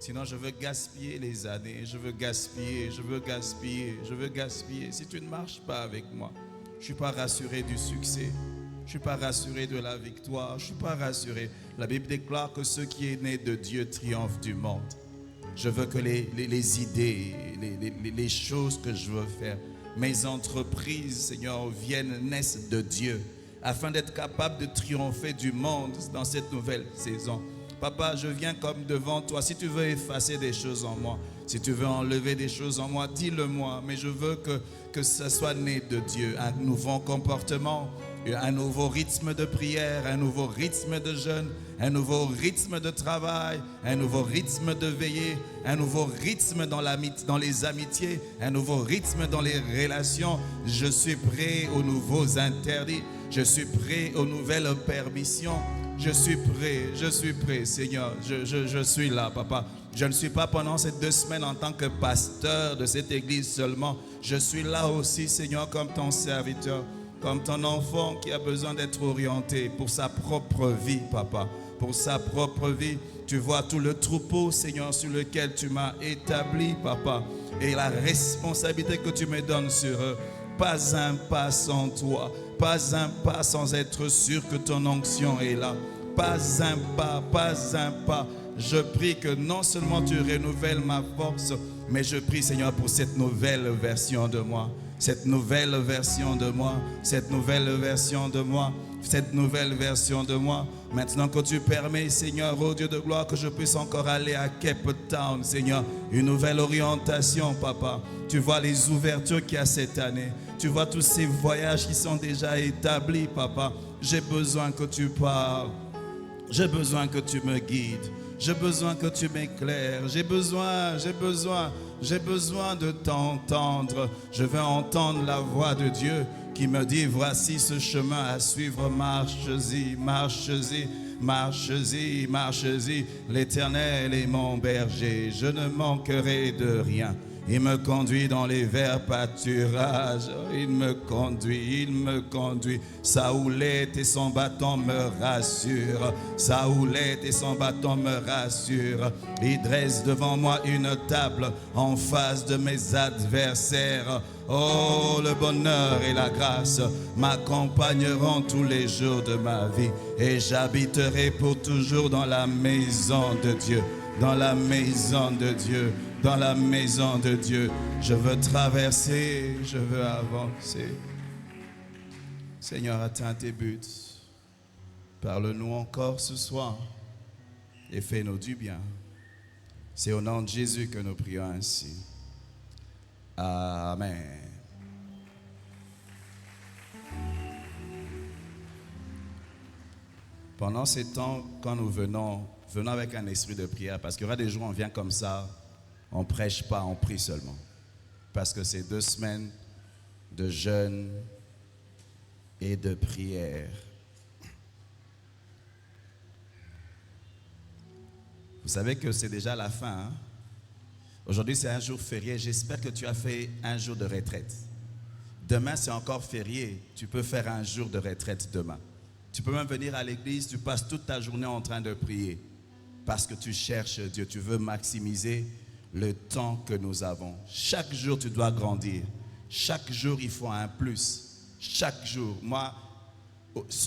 Sinon, je veux gaspiller les années, je veux gaspiller. Si tu ne marches pas avec moi, je ne suis pas rassuré du succès. Je ne suis pas rassuré de la victoire. Je ne suis pas rassuré. La Bible déclare que ce qui est né de Dieu triomphe du monde. Je veux que les idées, les choses que je veux faire, mes entreprises, Seigneur, naissent de Dieu, afin d'être capable de triompher du monde dans cette nouvelle saison. Papa, je viens comme devant toi. Si tu veux effacer des choses en moi, si tu veux enlever des choses en moi, dis-le-moi. Mais je veux que ça soit né de Dieu. Un nouveau comportement, un nouveau rythme de prière, un nouveau rythme de jeûne, un nouveau rythme de travail, un nouveau rythme de veillée, un nouveau rythme dans les amitiés, un nouveau rythme dans les relations. Je suis prêt aux nouveaux interdits. Je suis prêt aux nouvelles permissions. Je suis prêt, Seigneur. Je suis là, Papa. Je ne suis pas pendant ces 2 semaines en tant que pasteur de cette église seulement. Je suis là aussi, Seigneur, comme ton serviteur, comme ton enfant qui a besoin d'être orienté pour sa propre vie, Papa. Pour sa propre vie. Tu vois tout le troupeau, Seigneur, sur lequel tu m'as établi, Papa. Et la responsabilité que tu me donnes sur eux. Pas un pas sans toi. Pas un pas sans être sûr que ton onction est là. Pas un pas. Je prie que non seulement tu renouvelles ma force, mais je prie, Seigneur, pour cette nouvelle version de moi. Cette nouvelle version de moi. Maintenant que tu permets, Seigneur, oh Dieu de gloire, que je puisse encore aller à Cape Town, Seigneur. Une nouvelle orientation, Papa. Tu vois les ouvertures qu'il y a cette année. Tu vois tous ces voyages qui sont déjà établis, Papa. J'ai besoin que tu parles. J'ai besoin que tu me guides. J'ai besoin que tu m'éclaires. J'ai besoin de t'entendre. Je veux entendre la voix de Dieu qui me dit, voici ce chemin à suivre, marche-y. L'Éternel est mon berger, je ne manquerai de rien. Il me conduit dans les verts pâturages. Il me conduit. Sa houlette et son bâton me rassurent. Il dresse devant moi une table en face de mes adversaires. Oh, le bonheur et la grâce m'accompagneront tous les jours de ma vie. Et j'habiterai pour toujours dans la maison de Dieu. Dans la maison de Dieu, je veux traverser, je veux avancer. Seigneur, atteins tes buts. Parle-nous encore ce soir et fais-nous du bien. C'est au nom de Jésus que nous prions ainsi. Amen. Pendant ces temps, quand nous venons avec un esprit de prière, parce qu'il y aura des jours où on vient comme ça, on ne prêche pas, on prie seulement. Parce que c'est 2 semaines de jeûne et de prière. Vous savez que c'est déjà la fin. Hein? Aujourd'hui, c'est un jour férié. J'espère que tu as fait un jour de retraite. Demain, c'est encore férié. Tu peux faire un jour de retraite demain. Tu peux même venir à l'église, tu passes toute ta journée en train de prier. Parce que tu cherches Dieu, tu veux maximiser le temps que nous avons. Chaque jour, tu dois grandir. Chaque jour, il faut un plus. Chaque jour. Moi,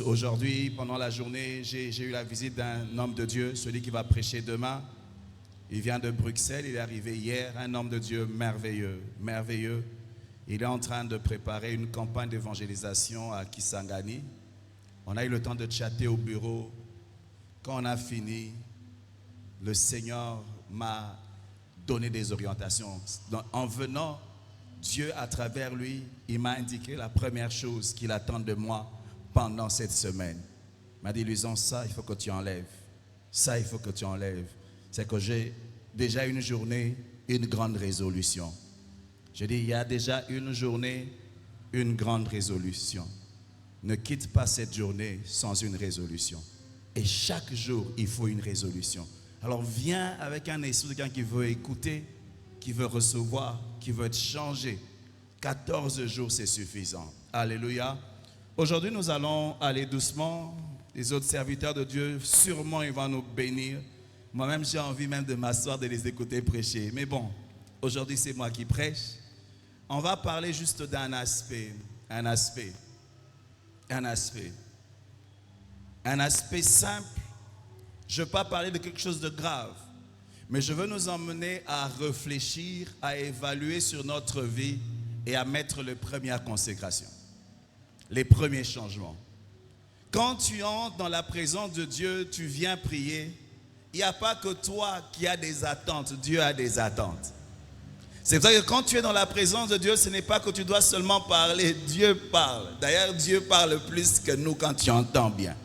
aujourd'hui, pendant la journée, j'ai eu la visite d'un homme de Dieu, celui qui va prêcher demain. Il vient de Bruxelles, il est arrivé hier, un homme de Dieu merveilleux. Il est en train de préparer une campagne d'évangélisation à Kisangani. On a eu le temps de chatter au bureau. Quand on a fini, le Seigneur m'a donné des orientations. En venant, Dieu, à travers lui, il m'a indiqué la première chose qu'il attend de moi pendant cette semaine. Il m'a dit, Luison, ça, il faut que tu enlèves. Ça, il faut que tu enlèves. C'est que j'ai déjà une journée, une grande résolution. Je dis, il y a déjà une journée, une grande résolution. Ne quitte pas cette journée sans une résolution. Et chaque jour, il faut une résolution. Alors viens avec un esprit de quelqu'un qui veut écouter, qui veut recevoir, qui veut être changé. 14 jours, c'est suffisant. Alléluia. Aujourd'hui, nous allons aller doucement. Les autres serviteurs de Dieu, sûrement, ils vont nous bénir. Moi-même, j'ai envie même de m'asseoir, de les écouter prêcher. Mais bon, aujourd'hui, c'est moi qui prêche. On va parler juste d'un aspect, un aspect simple. Je ne veux pas parler de quelque chose de grave, mais je veux nous emmener à réfléchir, à évaluer sur notre vie et à mettre les premières consécrations, les premiers changements. Quand tu entres dans la présence de Dieu, tu viens prier. Il n'y a pas que toi qui as des attentes, Dieu a des attentes. C'est pour ça que quand tu es dans la présence de Dieu, ce n'est pas que tu dois seulement parler, Dieu parle. D'ailleurs, Dieu parle plus que nous quand tu entends bien.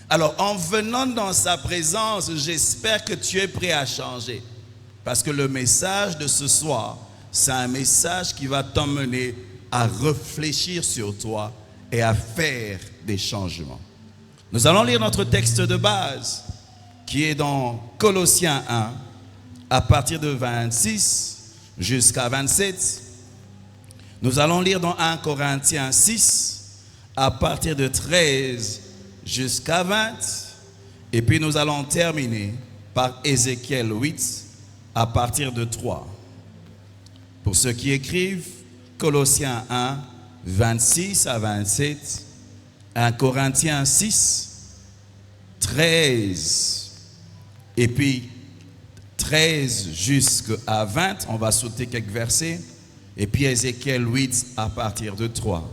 Alors, en venant dans sa présence, j'espère que tu es prêt à changer. Parce que le message de ce soir, c'est un message qui va t'emmener à réfléchir sur toi et à faire des changements. Nous allons lire notre texte de base, qui est dans Colossiens 1, à partir de 26 jusqu'à 27. Nous allons lire dans 1 Corinthiens 6, à partir de 13 jusqu'à 20. Et puis nous allons terminer par Ézéchiel 8, à partir de 3. Pour ceux qui écrivent, Colossiens 1, 26 à 27, 1 Corinthiens 6, 13, et puis 13 jusqu'à 20, on va sauter quelques versets, et puis Ézéchiel 8 à partir de 3.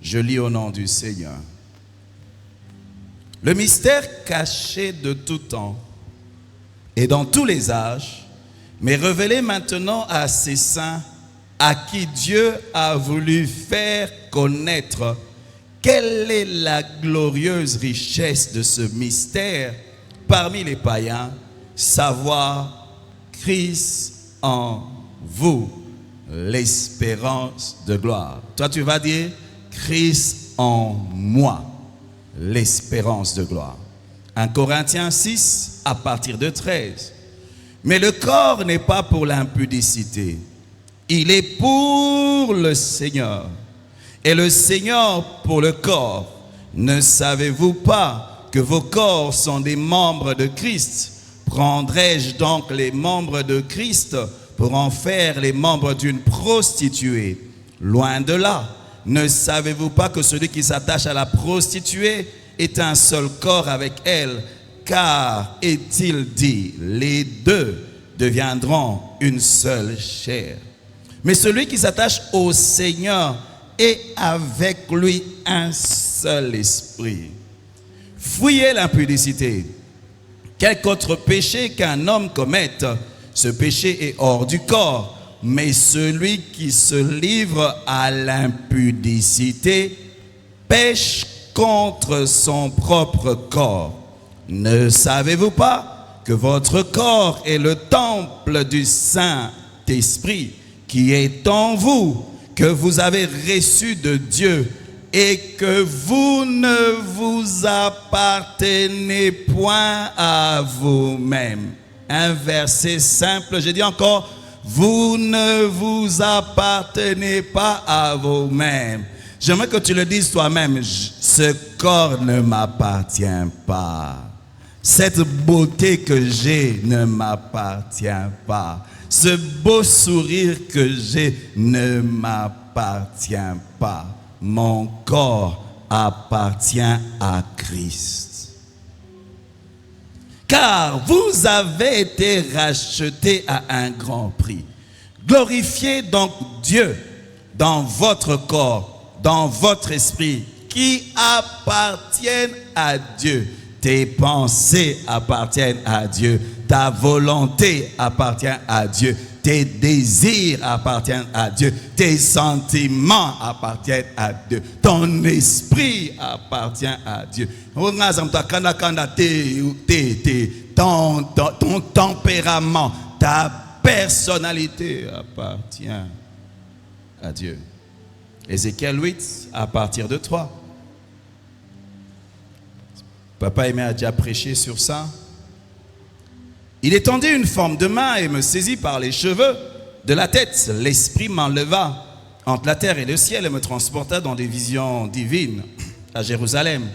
Je lis au nom du Seigneur. Le mystère caché de tout temps et dans tous les âges, mais révélé maintenant à ses saints, à qui Dieu a voulu faire connaître quelle est la glorieuse richesse de ce mystère parmi les païens, savoir Christ en vous, l'espérance de gloire. Toi, tu vas dire Christ en moi, l'espérance de gloire. 1 Corinthiens 6, à partir de 13. Mais le corps n'est pas pour l'impudicité, il est pour le Seigneur. Et le Seigneur pour le corps. Ne savez-vous pas que vos corps sont des membres de Christ? Prendrai-je donc les membres de Christ pour en faire les membres d'une prostituée? Loin de là. Ne savez-vous pas que celui qui s'attache à la prostituée est un seul corps avec elle? Car, est-il dit, les deux deviendront une seule chair. Mais celui qui s'attache au Seigneur est avec lui un seul esprit. Fuyez l'impudicité. Quelque autre péché qu'un homme commette, ce péché est hors du corps. Mais celui qui se livre à l'impudicité pêche contre son propre corps. Ne savez-vous pas que votre corps est le temple du Saint-Esprit qui est en vous, que vous avez reçu de Dieu et que vous ne vous appartenez point à vous-même? Un verset simple, j'ai dit encore, vous ne vous appartenez pas à vous-même. J'aimerais que tu le dises toi-même, ce corps ne m'appartient pas. Cette beauté que j'ai ne m'appartient pas. Ce beau sourire que j'ai ne m'appartient pas. Mon corps appartient à Christ. Car vous avez été rachetés à un grand prix. Glorifiez donc Dieu dans votre corps, dans votre esprit, qui appartiennent à Dieu. Tes pensées appartiennent à Dieu. Ta volonté appartient à Dieu. Tes désirs appartiennent à Dieu. Tes sentiments appartiennent à Dieu. Ton esprit appartient à Dieu. Ton tempérament, ta personnalité appartient à Dieu. Ézéchiel 8, à partir de 3. Papa Aimé a déjà prêché sur ça. Il étendit une forme de main et me saisit par les cheveux de la tête. L'esprit m'enleva entre la terre et le ciel et me transporta dans des visions divines à Jérusalem,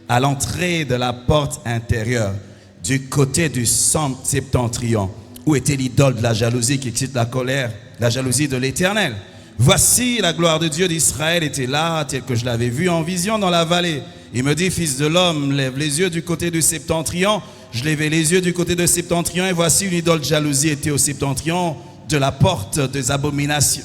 à l'entrée de la porte intérieure, du côté du septentrion, où était l'idole de la jalousie qui excite la colère, la jalousie de l'Éternel. Voici la gloire de Dieu d'Israël était là, tel que je l'avais vu en vision dans la vallée. Il me dit, fils de l'homme, lève les yeux du côté du septentrion. Je levai les yeux du côté du septentrion et voici une idole de jalousie était au septentrion de la porte des abominations,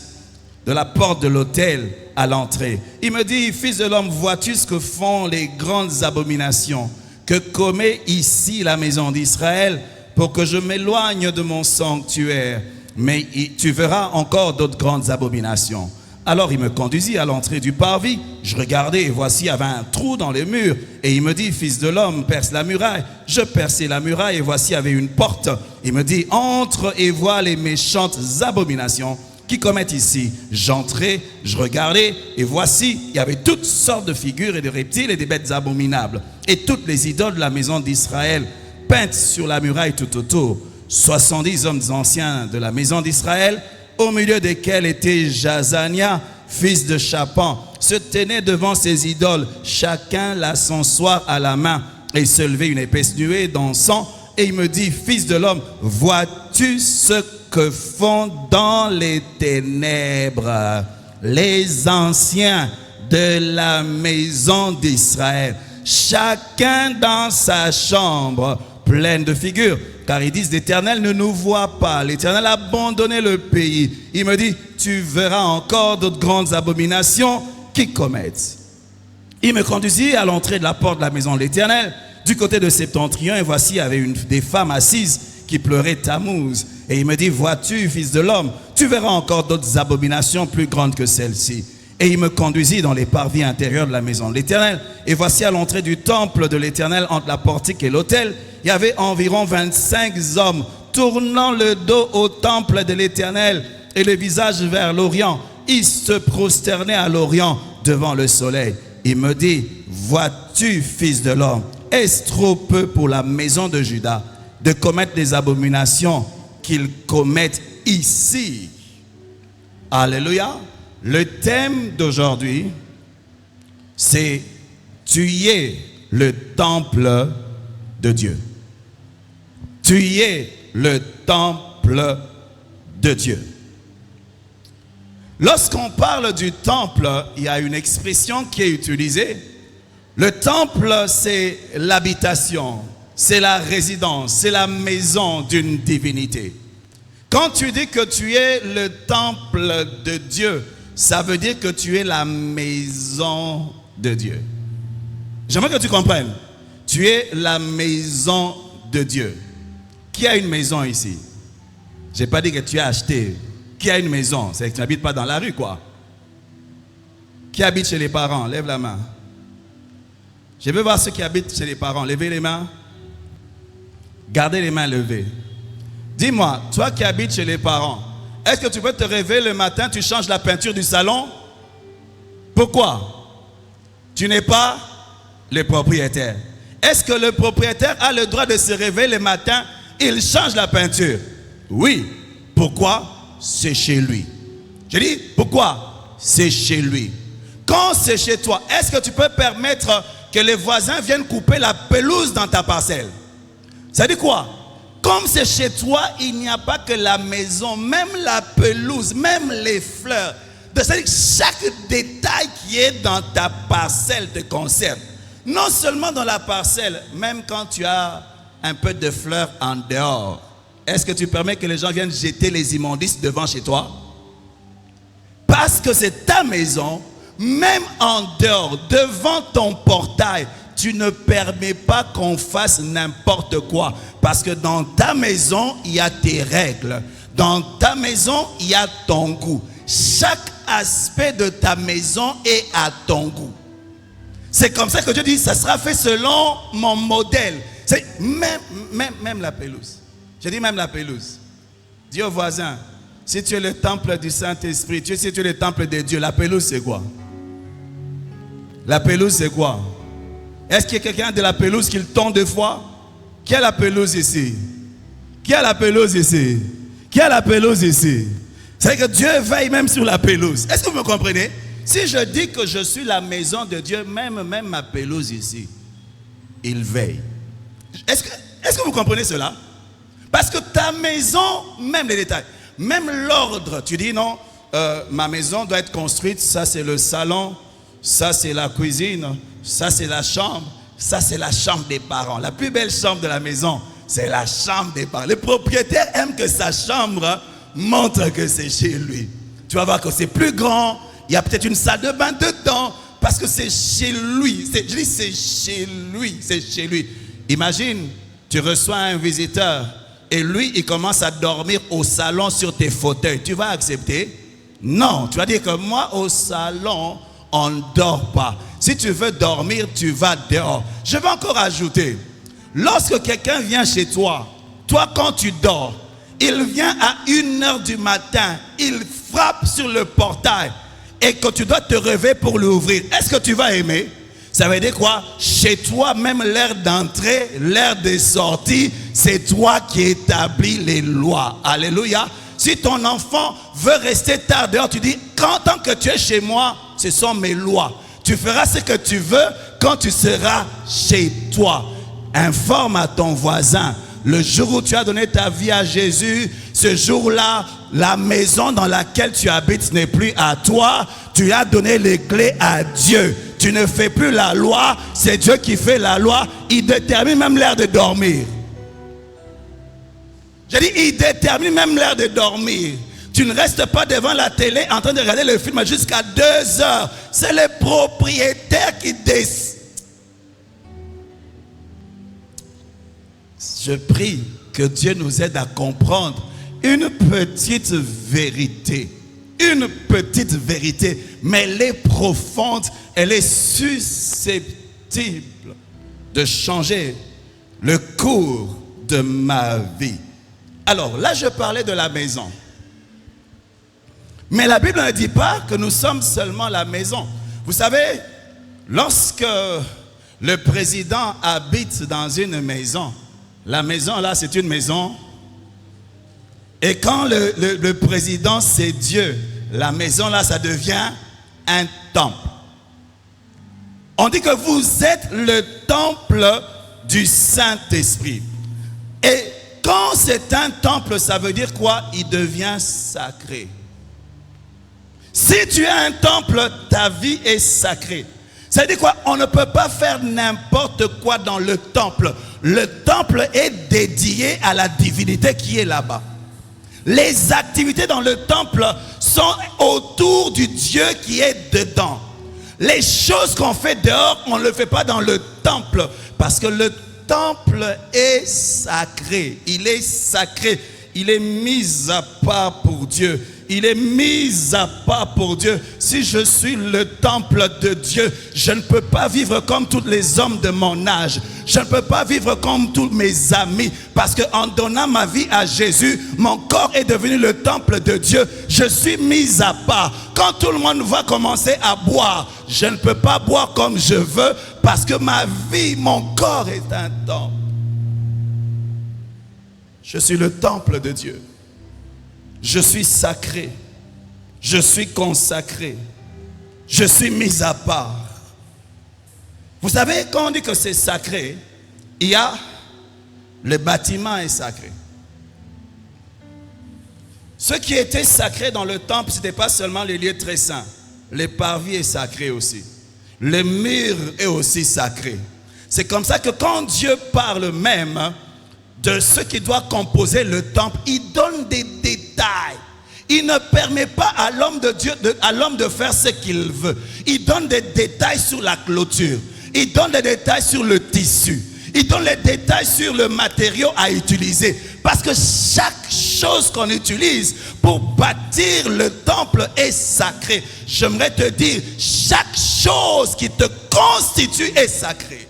de la porte de l'autel à l'entrée. Il me dit, fils de l'homme, vois-tu ce que font les grandes abominations que commet ici la maison d'Israël pour que je m'éloigne de mon sanctuaire? Mais tu verras encore d'autres grandes abominations. Alors il me conduisit à l'entrée du parvis. Je regardais et voici il y avait un trou dans les murs. Et il me dit, fils de l'homme, perce la muraille. Je perçai la muraille et voici il y avait une porte. Il me dit, entre et vois les méchantes abominations qui commettent ici. J'entrai, je regardais et voici il y avait toutes sortes de figures et de reptiles et des bêtes abominables. Et toutes les idoles de la maison d'Israël peintes sur la muraille tout autour. 70 hommes anciens de la maison d'Israël, au milieu desquels était Jazania, fils de Shaphan, se tenaient devant ces idoles, chacun l'ascensoir à la main, et se levait une épaisse nuée d'encens, et il me dit, fils de l'homme, vois-tu ce que font dans les ténèbres les anciens de la maison d'Israël, chacun dans sa chambre, pleine de figures? Car ils disent, l'Éternel ne nous voit pas. L'Éternel a abandonné le pays. Il me dit, tu verras encore d'autres grandes abominations qui commettent. Il me conduisit à l'entrée de la porte de la maison de l'Éternel, du côté de septentrion, et voici, il y avait des femmes assises qui pleuraient Tammuz. Et il me dit, vois-tu, fils de l'homme, tu verras encore d'autres abominations plus grandes que celles-ci. Et il me conduisit dans les parvis intérieurs de la maison de l'Éternel. Et voici à l'entrée du temple de l'Éternel, entre la portique et l'autel, il y avait environ 25 hommes tournant le dos au temple de l'Éternel et le visage vers l'Orient. Ils se prosternaient à l'Orient devant le soleil. Il me dit, vois-tu, fils de l'homme, est-ce trop peu pour la maison de Juda de commettre les abominations qu'ils commettent ici? Alléluia. Le thème d'aujourd'hui, c'est tu es le temple de Dieu. Tu es le temple de Dieu. Lorsqu'on parle du temple, il y a une expression qui est utilisée. Le temple, c'est l'habitation, c'est la résidence, c'est la maison d'une divinité. Quand tu dis que tu es le temple de Dieu, ça veut dire que tu es la maison de Dieu. J'aimerais que tu comprennes. Tu es la maison de Dieu. Qui a une maison ici? Je n'ai pas dit que tu as acheté. Qui a une maison? C'est que tu n'habites pas dans la rue, quoi. Qui habite chez les parents? Lève la main. Je veux voir ceux qui habitent chez les parents. Levez les mains. Gardez les mains levées. Dis-moi, toi qui habites chez les parents, est-ce que tu peux te réveiller le matin, tu changes la peinture du salon? Pourquoi? Tu n'es pas le propriétaire. Est-ce que le propriétaire a le droit de se réveiller le matin, il change la peinture? Oui. Pourquoi? C'est chez lui. Je dis, pourquoi? C'est chez lui. Quand c'est chez toi, est-ce que tu peux permettre que les voisins viennent couper la pelouse dans ta parcelle? Ça dit quoi? Comme c'est chez toi, il n'y a pas que la maison, même la pelouse, même les fleurs. C'est-à-dire que chaque détail qui est dans ta parcelle te concerne. Non seulement dans la parcelle, même quand tu as un peu de fleurs en dehors. Est-ce que tu permets que les gens viennent jeter les immondices devant chez toi? Parce que c'est ta maison, même en dehors, devant ton portail, tu ne permets pas qu'on fasse n'importe quoi. Parce que dans ta maison, il y a tes règles. Dans ta maison, il y a ton goût. Chaque aspect de ta maison est à ton goût. C'est comme ça que Dieu dit, ça sera fait selon mon modèle. C'est même la pelouse. Je dis même la pelouse. Dis au voisin, si tu es le temple du Saint-Esprit, si tu es le temple de Dieu, la pelouse c'est quoi? La pelouse c'est quoi? Est-ce qu'il y a quelqu'un de la pelouse qui le tombe deux fois? Qui a la pelouse ici? Qui a la pelouse ici? Qui a la pelouse ici? C'est que Dieu veille même sur la pelouse. Est-ce que vous me comprenez? Si je dis que je suis la maison de Dieu, même ma pelouse ici, il veille. Est-ce que vous comprenez cela? Parce que ta maison, même les détails, même l'ordre, tu dis non, ma maison doit être construite, ça c'est le salon, ça c'est la cuisine, ça c'est la chambre, ça c'est la chambre des parents. La plus belle chambre de la maison, c'est la chambre des parents. Le propriétaire aime que sa chambre montre que c'est chez lui. Tu vas voir que c'est plus grand, il y a peut-être une salle de bain dedans, parce que c'est chez lui. Je dis c'est chez lui, c'est chez lui. Imagine, tu reçois un visiteur et lui, il commence à dormir au salon sur tes fauteuils. Tu vas accepter? Non, tu vas dire que moi, au salon, on ne dort pas. Si tu veux dormir, tu vas dehors. Je vais encore ajouter, lorsque quelqu'un vient chez toi, toi quand tu dors, il vient à 1h du matin, il frappe sur le portail et que tu dois te réveiller pour l'ouvrir. Est-ce que tu vas aimer? Ça veut dire quoi? Chez toi, même l'heure d'entrée, l'heure de sortie, c'est toi qui établis les lois. Alléluia. Si ton enfant veut rester tard dehors, tu dis, tant que tu es chez moi, ce sont mes lois. Tu feras ce que tu veux quand tu seras chez toi. Informe à ton voisin. Le jour où tu as donné ta vie à Jésus, ce jour-là, la maison dans laquelle tu habites n'est plus à toi. Tu as donné les clés à Dieu. Tu ne fais plus la loi, c'est Dieu qui fait la loi. Il détermine même l'heure de dormir. J'ai dit, il détermine même l'heure de dormir. Tu ne restes pas devant la télé en train de regarder le film jusqu'à 2h. C'est le propriétaire qui décide. Je prie que Dieu nous aide à comprendre une petite vérité. Une petite vérité, mais elle est profonde, elle est susceptible de changer le cours de ma vie. Alors là, je parlais de la maison. Mais la Bible ne dit pas que nous sommes seulement la maison. Vous savez, lorsque le président habite dans une maison, la maison là, c'est une maison. Et quand le président, c'est Dieu, la maison là, ça devient un temple. On dit que vous êtes le temple du Saint-Esprit. Et quand c'est un temple, ça veut dire quoi? Il devient sacré. Si tu as un temple, ta vie est sacrée. Ça veut dire quoi? On ne peut pas faire n'importe quoi dans le temple. Le temple est dédié à la divinité qui est là-bas. Les activités dans le temple sont autour du Dieu qui est dedans. Les choses qu'on fait dehors, on ne le fait pas dans le temple. Parce que le temple est sacré. Il est sacré. Il est mis à part pour Dieu. Il est mis à part pour Dieu. Si je suis le temple de Dieu, je ne peux pas vivre comme tous les hommes de mon âge. Je ne peux pas vivre comme tous mes amis. Parce qu'en donnant ma vie à Jésus, mon corps est devenu le temple de Dieu. Je suis mis à part. Quand tout le monde va commencer à boire, je ne peux pas boire comme je veux. Parce que ma vie, mon corps est un temple. Je suis le temple de Dieu. Je suis sacré. Je suis consacré. Je suis mis à part. Vous savez, quand on dit que c'est sacré, il y a le bâtiment est sacré. Ce qui était sacré dans le temple, ce n'était pas seulement les lieux très saints. Le parvis est sacré aussi. Le mur est aussi sacré. C'est comme ça que quand Dieu parle même de ce qui doit composer le temple, il donne des détails. Il ne permet pas à l'homme de Dieu, à l'homme de faire ce qu'il veut. Il donne des détails sur la clôture. Il donne des détails sur le tissu. Il donne les détails sur le matériau à utiliser. Parce que chaque chose qu'on utilise pour bâtir le temple est sacrée. J'aimerais te dire, chaque chose qui te constitue est sacrée.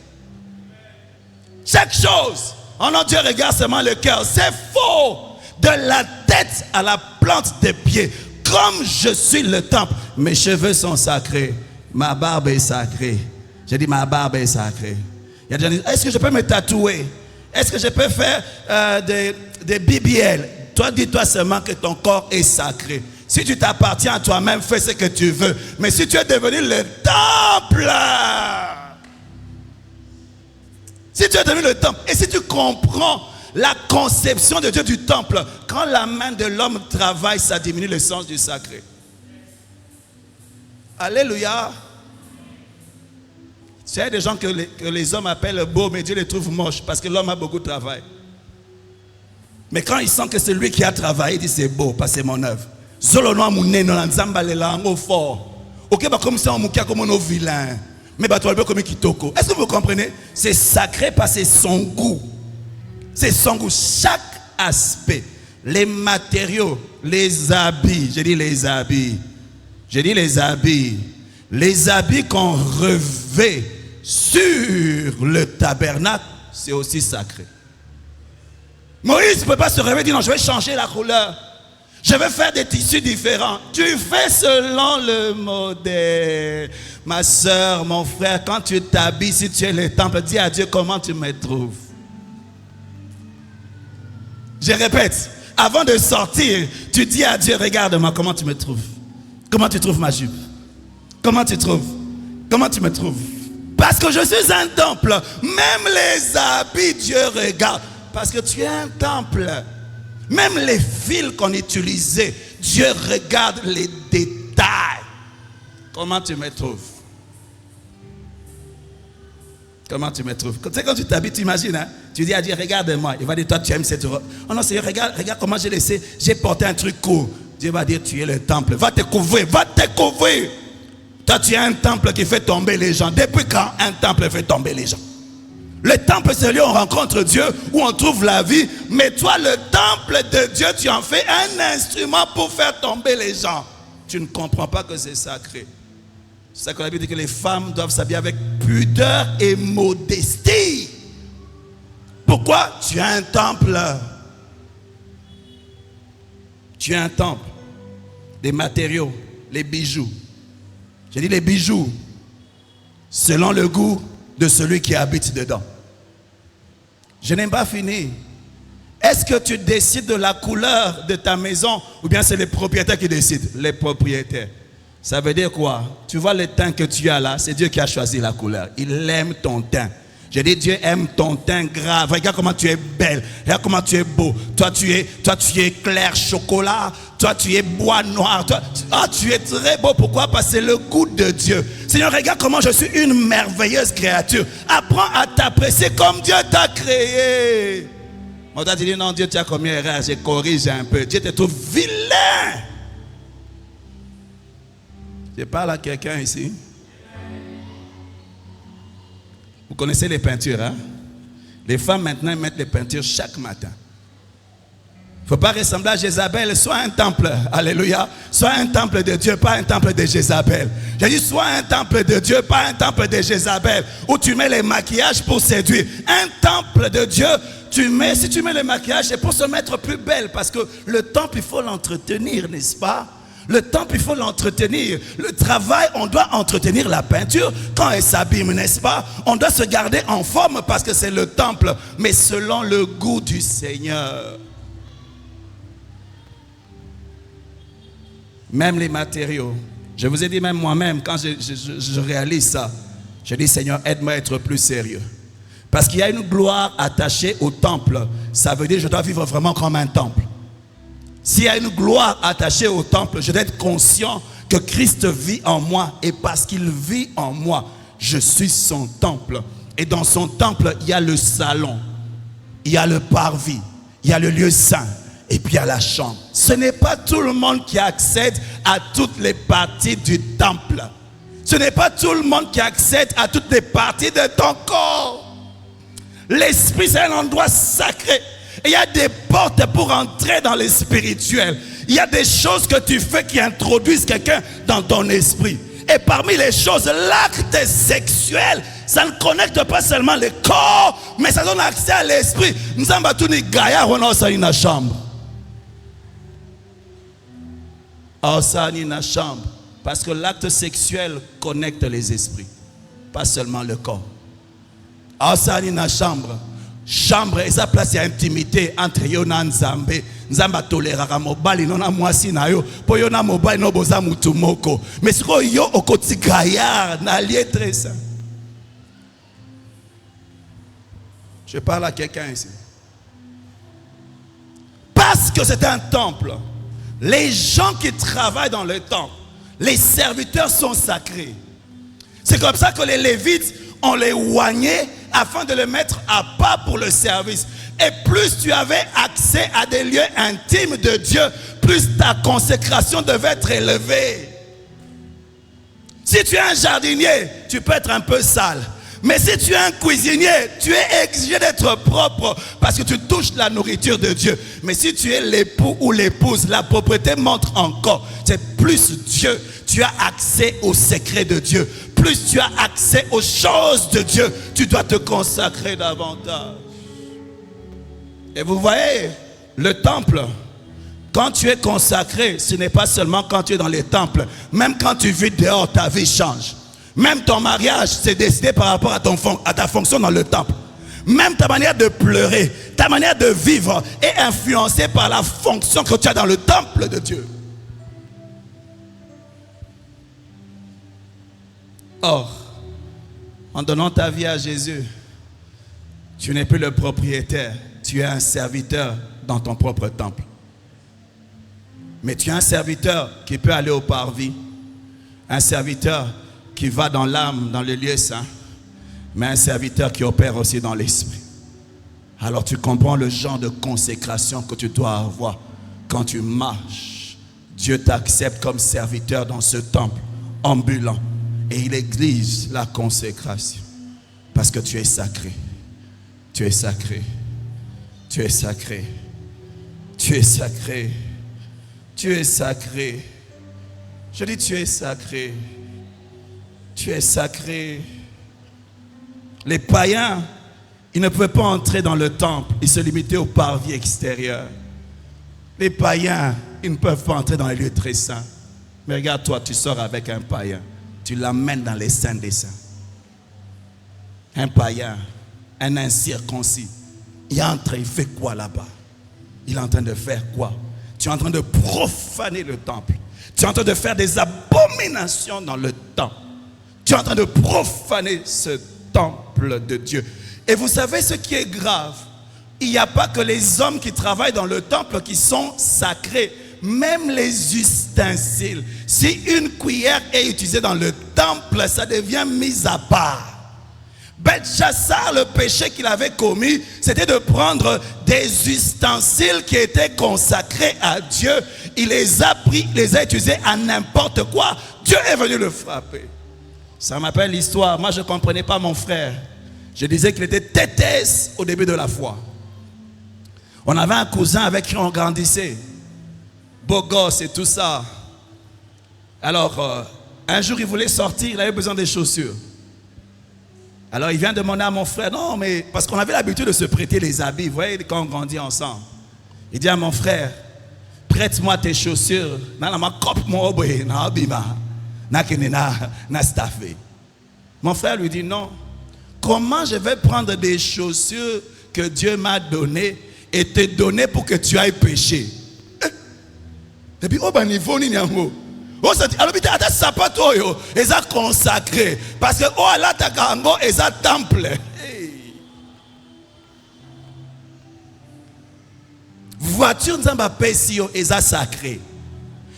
Chaque chose. Oh non, Dieu regarde seulement le cœur. C'est faux. De la tête à la plante des pieds. Comme je suis le temple. Mes cheveux sont sacrés. Ma barbe est sacrée. J'ai dit ma barbe est sacrée. Il y a des gens qui disent, est-ce que je peux me tatouer? Est-ce que je peux faire des BBL? Toi, dis-toi seulement que ton corps est sacré. Si tu t'appartiens à toi-même, fais ce que tu veux. Mais si tu es devenu le temple, Si tu es devenu le temple, et si tu comprends la conception de Dieu du temple, quand la main de l'homme travaille, ça diminue le sens du sacré. Alléluia. Il y a des gens que les hommes appellent beaux, mais Dieu les trouve moches parce que l'homme a beaucoup de travail. Mais quand il sent que c'est lui qui a travaillé, il dit c'est beau parce que c'est mon œuvre. Zolono amune no nzamba le lango fort. Ok, bah comme ça on moukia comme un vilain. Mais bah toi comme kitoko. Est-ce que vous comprenez? C'est sacré parce que c'est son goût. C'est son goût. Chaque aspect, les matériaux, les habits. J'ai dit les habits. J'ai dit les habits. Les habits qu'on revêt sur le tabernacle, c'est aussi sacré. Moïse ne peut pas se réveiller et dire non, je vais changer la couleur. Je vais faire des tissus différents. Tu fais selon le modèle. Ma soeur, mon frère, quand tu t'habilles, si tu es le temple, dis à Dieu comment tu me trouves. Je répète, avant de sortir, tu dis à Dieu, regarde-moi comment tu me trouves. Comment tu trouves ma jupe? Comment tu trouves? Comment tu me trouves? Parce que je suis un temple. Même les habits, Dieu regarde. Parce que tu es un temple. Même les fils qu'on utilisait, Dieu regarde les détails. Comment tu me trouves? Comment tu me trouves? Tu sais, quand tu t'habilles, tu imagines, hein? Tu dis à Dieu, regarde-moi. Il va dire, toi, tu aimes cette robe. Oh non, Seigneur, regarde comment j'ai laissé. J'ai porté un truc court. Dieu va dire, tu es le temple. Va te couvrir, va te couvrir. Toi, tu es un temple qui fait tomber les gens. Depuis quand un temple fait tomber les gens? Le temple, c'est là où on rencontre Dieu, où on trouve la vie. Mais toi, le temple de Dieu, tu en fais un instrument pour faire tomber les gens. Tu ne comprends pas que c'est sacré. C'est ça que la Bible dit que les femmes doivent s'habiller avec pudeur et modestie. Pourquoi? Tu as un temple. Tu as un temple. Les matériaux, les bijoux. J'ai dit les bijoux, selon le goût de celui qui habite dedans. Je n'ai pas fini. Est-ce que tu décides de la couleur de ta maison ou bien c'est les propriétaires qui décident? Les propriétaires. Ça veut dire quoi? Tu vois le teint que tu as là, c'est Dieu qui a choisi la couleur. Il aime ton teint. J'ai dit Dieu aime ton teint grave. Regarde comment tu es belle. Regarde comment tu es beau. Toi tu es clair chocolat. Toi tu es bois noir. Tu es très beau. Pourquoi? Parce que c'est le goût de Dieu. Seigneur, regarde comment je suis une merveilleuse créature. Apprends à t'apprécier comme Dieu t'a créé. On t'a dit non, Dieu tu as commis erreur. Je corrige un peu. Dieu te trouve vilain. Je parle à quelqu'un ici. Vous connaissez les peintures, hein? Les femmes maintenant mettent les peintures chaque matin. Il ne faut pas ressembler à Jézabel. Sois un temple, alléluia. Sois un temple de Dieu, pas un temple de Jézabel. J'ai dit sois un temple de Dieu, pas un temple de Jézabel, où tu mets les maquillages pour séduire. Un temple de Dieu, si tu mets les maquillages, c'est pour se mettre plus belle. Parce que le temple, il faut l'entretenir, n'est-ce pas? Le temple, il faut l'entretenir. Le travail, on doit entretenir la peinture. Quand elle s'abîme, n'est-ce pas? On doit se garder en forme parce que c'est le temple. Mais selon le goût du Seigneur. Même les matériaux. Je vous ai dit même moi-même, quand je réalise ça, je dis Seigneur, aide-moi à être plus sérieux. Parce qu'il y a une gloire attachée au temple. Ça veut dire que je dois vivre vraiment comme un temple. S'il y a une gloire attachée au temple, je dois être conscient que Christ vit en moi. Et parce qu'il vit en moi, je suis son temple. Et dans son temple, il y a le salon, il y a le parvis, il y a le lieu saint, et puis il y a la chambre. Ce n'est pas tout le monde qui accède à toutes les parties du temple. Ce n'est pas tout le monde qui accède à toutes les parties de ton corps. L'esprit, c'est un endroit sacré. Et il y a des portes pour entrer dans le spirituel. Il y a des choses que tu fais qui introduisent quelqu'un dans ton esprit. Et parmi les choses, l'acte sexuel, ça ne connecte pas seulement le corps, mais ça donne accès à l'esprit. Nous sommes tous les gaillards, on a une chambre. Une chambre. Parce que l'acte sexuel connecte les esprits, pas seulement le corps. Une chambre. Chambre, et ça place intimité entre yo na Nzambe. Nzamba tolérera mobali non na mwasi na yo. Po yo na mobali no boza mutu moko. Mais si yo okoti gaillard na lié très saint. Je parle à quelqu'un ici. Parce que c'est un temple. Les gens qui travaillent dans le temple, les serviteurs sont sacrés. C'est comme ça que les Lévites, on les oignait afin de les mettre à part pour le service. Et plus tu avais accès à des lieux intimes de Dieu, plus ta consécration devait être élevée. Si tu es un jardinier, tu peux être un peu sale. Mais si tu es un cuisinier, tu es exigé d'être propre parce que tu touches la nourriture de Dieu. Mais si tu es l'époux ou l'épouse, la propriété montre encore. C'est plus Dieu. Tu as accès aux secrets de Dieu. Plus tu as accès aux choses de Dieu, tu dois te consacrer davantage. Et vous voyez, le temple, quand tu es consacré, ce n'est pas seulement quand tu es dans les temples. Même quand tu vis dehors, ta vie change. Même ton mariage, c'est décidé par rapport à ta fonction dans le temple. Même ta manière de pleurer, ta manière de vivre est influencée par la fonction que tu as dans le temple de Dieu. Or, en donnant ta vie à Jésus, tu n'es plus le propriétaire, tu es un serviteur dans ton propre temple. Mais tu es un serviteur qui peut aller au parvis, un serviteur qui va dans l'âme, dans le lieu saint, mais un serviteur qui opère aussi dans l'esprit. Alors tu comprends le genre de consécration que tu dois avoir quand tu marches. Dieu t'accepte comme serviteur dans ce temple ambulant et il exige la consécration parce que tu es sacré. Tu es sacré. Tu es sacré. Tu es sacré. Tu es sacré. Je dis tu es sacré. Tu es sacré. Les païens, ils ne pouvaient pas entrer dans le temple. Ils se limitaient au parvis extérieur. Les païens, ils ne peuvent pas entrer dans les lieux très saints. Mais regarde toi, tu sors avec un païen. Tu l'amènes dans les saints des saints. Un païen, un incirconcis. Il entre, il fait quoi là-bas? Il est en train de faire quoi? Tu es en train de profaner le temple. Tu es en train de faire des abominations dans le temple. Tu es en train de profaner ce temple de Dieu. Et vous savez ce qui est grave? Il n'y a pas que les hommes qui travaillent dans le temple qui sont sacrés. Même les ustensiles. Si une cuillère est utilisée dans le temple, ça devient mis à part. Belchassar, le péché qu'il avait commis, c'était de prendre des ustensiles qui étaient consacrés à Dieu. Il les a pris, les a utilisés à n'importe quoi. Dieu est venu le frapper. Ça m'appelle l'histoire. Moi, je ne comprenais pas mon frère. Je disais qu'il était têtesse au début de la foi. On avait un cousin avec qui on grandissait. Beau gosse et tout ça. Alors, un jour, il voulait sortir, il avait besoin des chaussures. Alors, il vient demander à mon frère, non, mais parce qu'on avait l'habitude de se prêter les habits, vous voyez, quand on grandit ensemble. Il dit à mon frère, prête-moi tes chaussures. Mon frère lui dit, non. Comment je vais prendre des chaussures que Dieu m'a données et te donner pour que tu ailles pécher? Et puis, oh, ben, niveau ni n'yango. Oh, ça dit, alors, bita, ata sapato yo, eza consacré. Parce que, oh, là, ta kango, eza temple. Hey. Voiture, nzamba pesi yo, eza sacré.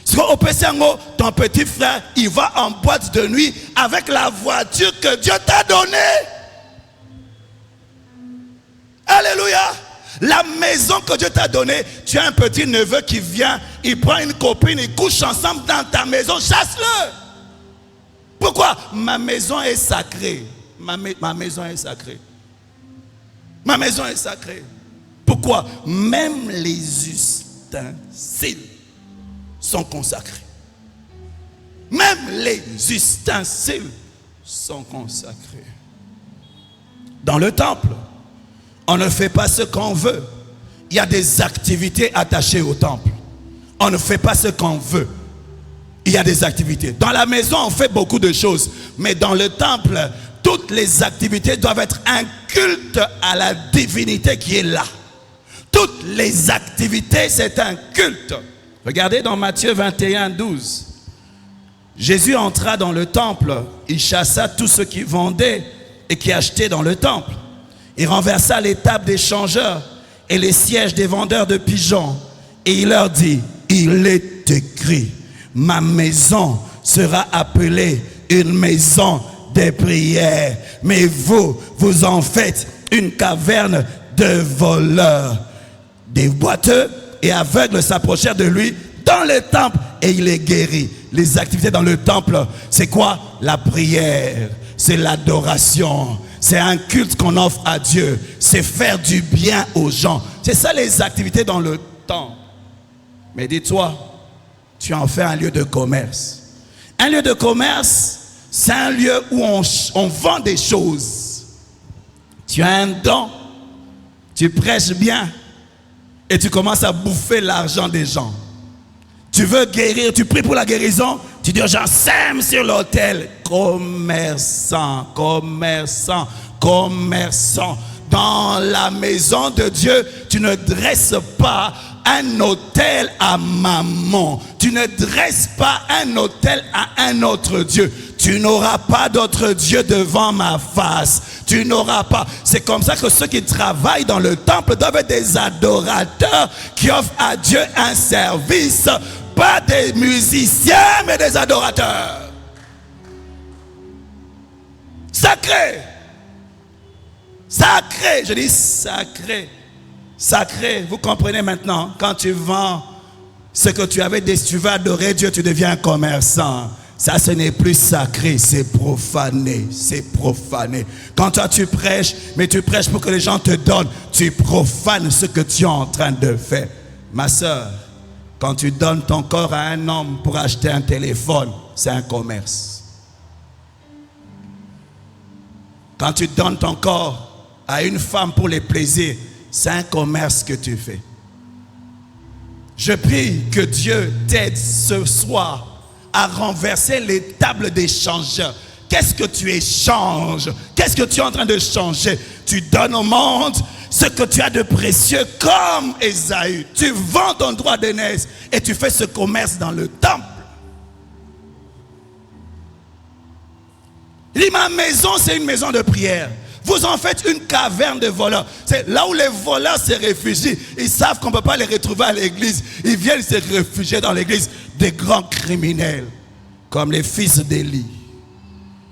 Si au Pessango, ton petit frère, il va en boîte de nuit avec la voiture que Dieu t'a donnée. Alléluia. La maison que Dieu t'a donnée, tu as un petit neveu qui vient, il prend une copine, ils couchent ensemble dans ta maison, chasse-le. Pourquoi? Ma maison est sacrée. Ma maison est sacrée. Ma maison est sacrée. Pourquoi? Même les ustensiles sont consacrés. Même les ustensiles sont consacrés. Dans le temple, on ne fait pas ce qu'on veut. Il y a des activités attachées au temple. On ne fait pas ce qu'on veut. Il y a des activités. Dans la maison, on fait beaucoup de choses. Mais dans le temple, toutes les activités doivent être un culte à la divinité qui est là. Toutes les activités, c'est un culte. Regardez dans Matthieu 21, 12. Jésus entra dans le temple. Il chassa tous ceux qui vendaient et qui achetaient dans le temple. Il renversa les tables des changeurs et les sièges des vendeurs de pigeons. Et il leur dit, il est écrit, ma maison sera appelée une maison de prière. Mais vous, vous en faites une caverne de voleurs. Des boiteux et aveugles s'approchèrent de lui dans le temple et il est guéri. Les activités dans le temple, c'est quoi? La prière, c'est l'adoration, c'est un culte qu'on offre à Dieu, c'est faire du bien aux gens. C'est ça les activités dans le temple. Mais dis-toi, tu en fais un lieu de commerce. Un lieu de commerce, c'est un lieu où on vend des choses. Tu as un don, tu prêches bien et tu commences à bouffer l'argent des gens. Tu veux guérir, tu pries pour la guérison, tu dis aux gens, sème sur l'autel. Commerçant, commerçant, commerçant. Dans la maison de Dieu, tu ne dresses pas un autel à mammon. Tu ne dresses pas un autel à un autre Dieu. Tu n'auras pas d'autre Dieu devant ma face. Tu n'auras pas. C'est comme ça que ceux qui travaillent dans le temple doivent être des adorateurs qui offrent à Dieu un service. Pas des musiciens, mais des adorateurs. Sacré. Sacré. Je dis sacré. Sacré. Vous comprenez maintenant? Quand tu vends ce que tu avais dit, tu veux adorer Dieu, tu deviens un commerçant. Ça, ce n'est plus sacré, c'est profané. C'est profané. Quand toi, tu prêches, mais tu prêches pour que les gens te donnent, tu profanes ce que tu es en train de faire. Ma soeur, quand tu donnes ton corps à un homme pour acheter un téléphone, c'est un commerce. Quand tu donnes ton corps à une femme pour les plaisirs, c'est un commerce que tu fais. Je prie que Dieu t'aide ce soir à renverser les tables d'échangeurs. Qu'est-ce que tu échanges? Qu'est-ce que tu es en train de changer? Tu donnes au monde ce que tu as de précieux comme Ésaü. Tu vends ton droit d'aînesse et tu fais ce commerce dans le temple. Il dit, ma maison, c'est une maison de prière. Vous en faites une caverne de voleurs. C'est là où les voleurs se réfugient. Ils savent qu'on ne peut pas les retrouver à l'église. Ils viennent se réfugier dans l'église. Des grands criminels, comme les fils d'Élie.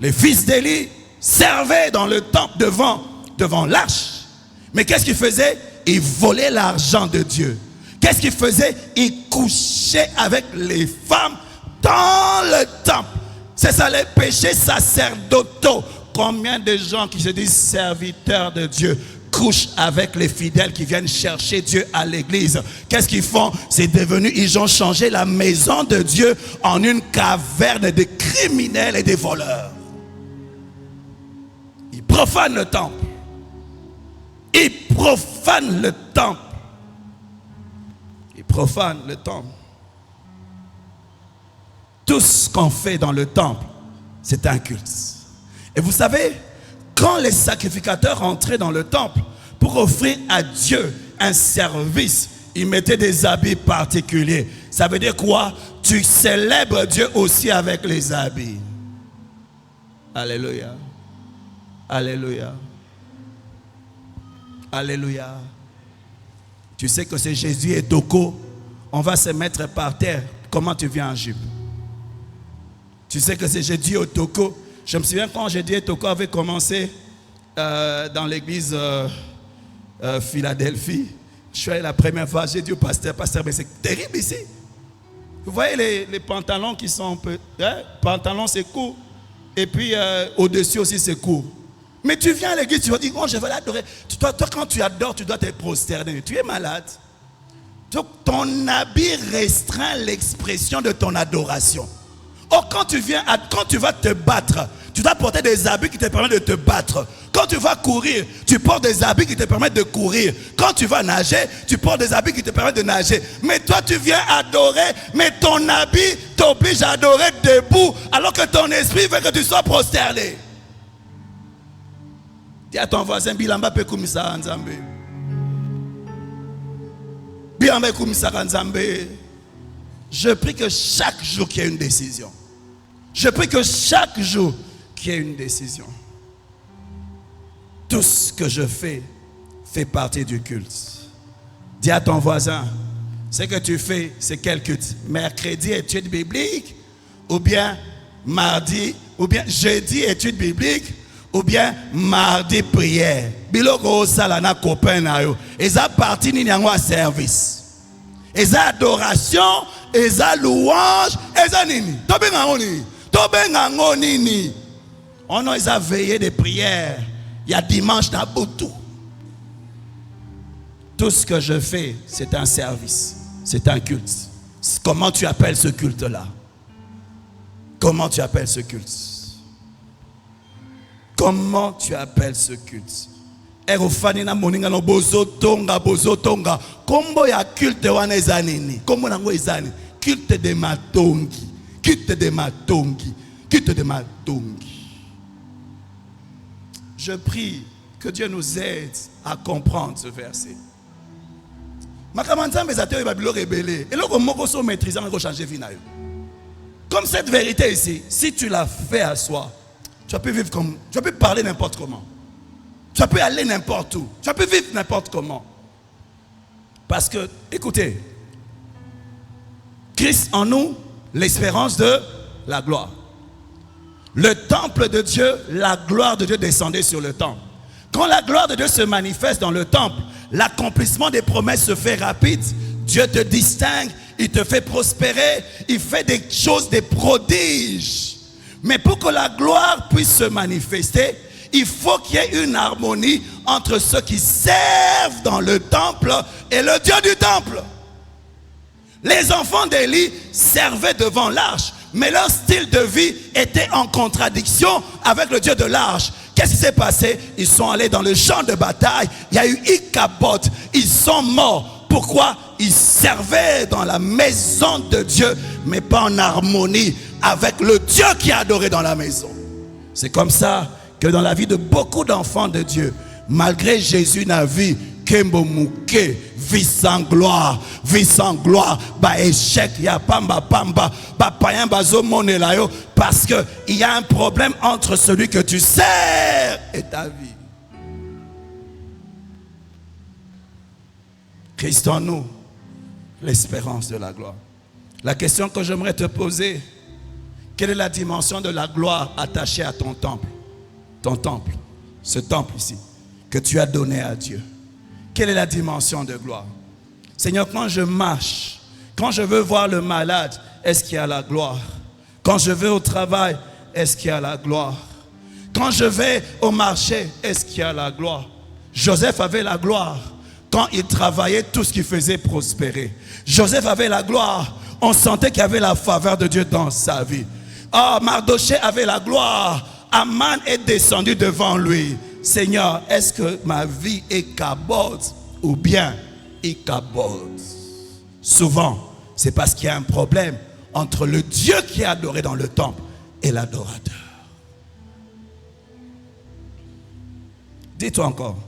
Les fils d'Élie servaient dans le temple devant l'arche. Mais qu'est-ce qu'ils faisaient? Ils volaient l'argent de Dieu. Qu'est-ce qu'ils faisaient? Ils couchaient avec les femmes dans le temple. C'est ça les péchés sacerdotaux. Combien de gens qui se disent serviteurs de Dieu couchent avec les fidèles qui viennent chercher Dieu à l'église? Qu'est-ce qu'ils font? C'est devenu, ils ont changé la maison de Dieu en une caverne de criminels et de voleurs. Ils profanent le temple. Ils profanent le temple. Ils profanent le temple. Tout ce qu'on fait dans le temple, c'est un culte. Et vous savez, quand les sacrificateurs entraient dans le temple pour offrir à Dieu un service, ils mettaient des habits particuliers. Ça veut dire quoi? Tu célèbres Dieu aussi avec les habits. Alléluia. Alléluia. Alléluia. Tu sais que c'est Jésus et Toko. On va se mettre par terre. Comment tu viens en jupe? Tu sais que c'est Jésus et Toko. Je me souviens quand Jésus et Toko avait commencé dans l'église Philadelphie. Je suis allé la première fois. J'ai dit au pasteur, mais c'est terrible ici. Vous voyez les pantalons qui sont un peu... pantalons c'est court. Et puis au-dessus aussi c'est court. Mais tu viens à l'église, tu vas dire, oh, je vais l'adorer. Toi, quand tu adores, tu dois te prosterner. Tu es malade. Donc, ton habit restreint l'expression de ton adoration. Or, quand tu vas te battre, tu dois porter des habits qui te permettent de te battre. Quand tu vas courir, tu portes des habits qui te permettent de courir. Quand tu vas nager, tu portes des habits qui te permettent de nager. Mais toi, tu viens adorer, mais ton habit t'oblige à adorer debout, alors que ton esprit veut que tu sois prosterné. Dis à ton voisin, Bilamba pe kumisa Nzambe. Bilamba kumisa Nzambe. Je prie que chaque jour qu'il y ait une décision. Je prie que chaque jour qu'il y ait une décision. Tout ce que je fais fait partie du culte. Dis à ton voisin, ce que tu fais, c'est quel culte? Mercredi, étude biblique, ou bien mardi, ou bien jeudi, étude biblique, ou bien mardi, prière. Biloko salana copain na yo. Eza parti ni yango a service. Eza adoration, eza louange, eza nini? Tobenga nini? On a eza veillé de prière. Il y a dimanche dans Boutou. Tout ce que je fais, c'est un service. C'est un culte. Comment tu appelles ce culte-là? Comment tu appelles ce culte? Comment tu appelles ce culte? Erofanina moninga no bozo tonga. Kombo ya culte wana ezanini? Kombo nango ezani? Culte de matongi. Culte de matongi. Culte de matongi. Je prie que Dieu nous aide à comprendre ce verset. Comme cette vérité ici, si tu la fais à soi, tu peux vivre comme, tu peux parler n'importe comment. Tu peux aller n'importe où. Tu peux vivre n'importe comment. Parce que, écoutez, Christ en nous, l'espérance de la gloire. Le temple de Dieu, la gloire de Dieu descendait sur le temple. Quand la gloire de Dieu se manifeste dans le temple, l'accomplissement des promesses se fait rapide. Dieu te distingue, il te fait prospérer, il fait des choses, des prodiges. Mais pour que la gloire puisse se manifester, il faut qu'il y ait une harmonie entre ceux qui servent dans le temple et le Dieu du temple. Les enfants d'Élie servaient devant l'arche, mais leur style de vie était en contradiction avec le Dieu de l'arche. Qu'est-ce qui s'est passé? Ils sont allés dans le champ de bataille, il y a eu Ichabod, ils sont morts. Pourquoi? Ils servaient dans la maison de Dieu, mais pas en harmonie avec le Dieu qui est adoré dans la maison. C'est comme ça que dans la vie de beaucoup d'enfants de Dieu, malgré Jésus n'a vu Kembo Mouké, vie sans gloire, bah échec, ya pamba, bah païen, bazo monelayo, parce que il y a un problème entre celui que tu sers et ta vie. Christ en nous, l'espérance de la gloire. La question que j'aimerais te poser, quelle est la dimension de la gloire attachée à ton temple? Ton temple, ce temple ici, que tu as donné à Dieu. Quelle est la dimension de gloire? Seigneur, quand je marche, quand je veux voir le malade, est-ce qu'il y a la gloire? Quand je vais au travail, est-ce qu'il y a la gloire? Quand je vais au marché, est-ce qu'il y a la gloire? Joseph avait la gloire. Quand il travaillait, tout ce qu'il faisait prospérer. Joseph avait la gloire. On sentait qu'il y avait la faveur de Dieu dans sa vie. Ah, Mardoché avait la gloire. Aman est descendu devant lui. Seigneur, est-ce que ma vie est Ichabod ou bien Ichabod? Souvent, c'est parce qu'il y a un problème entre le Dieu qui est adoré dans le temple et l'adorateur. Dis-toi encore,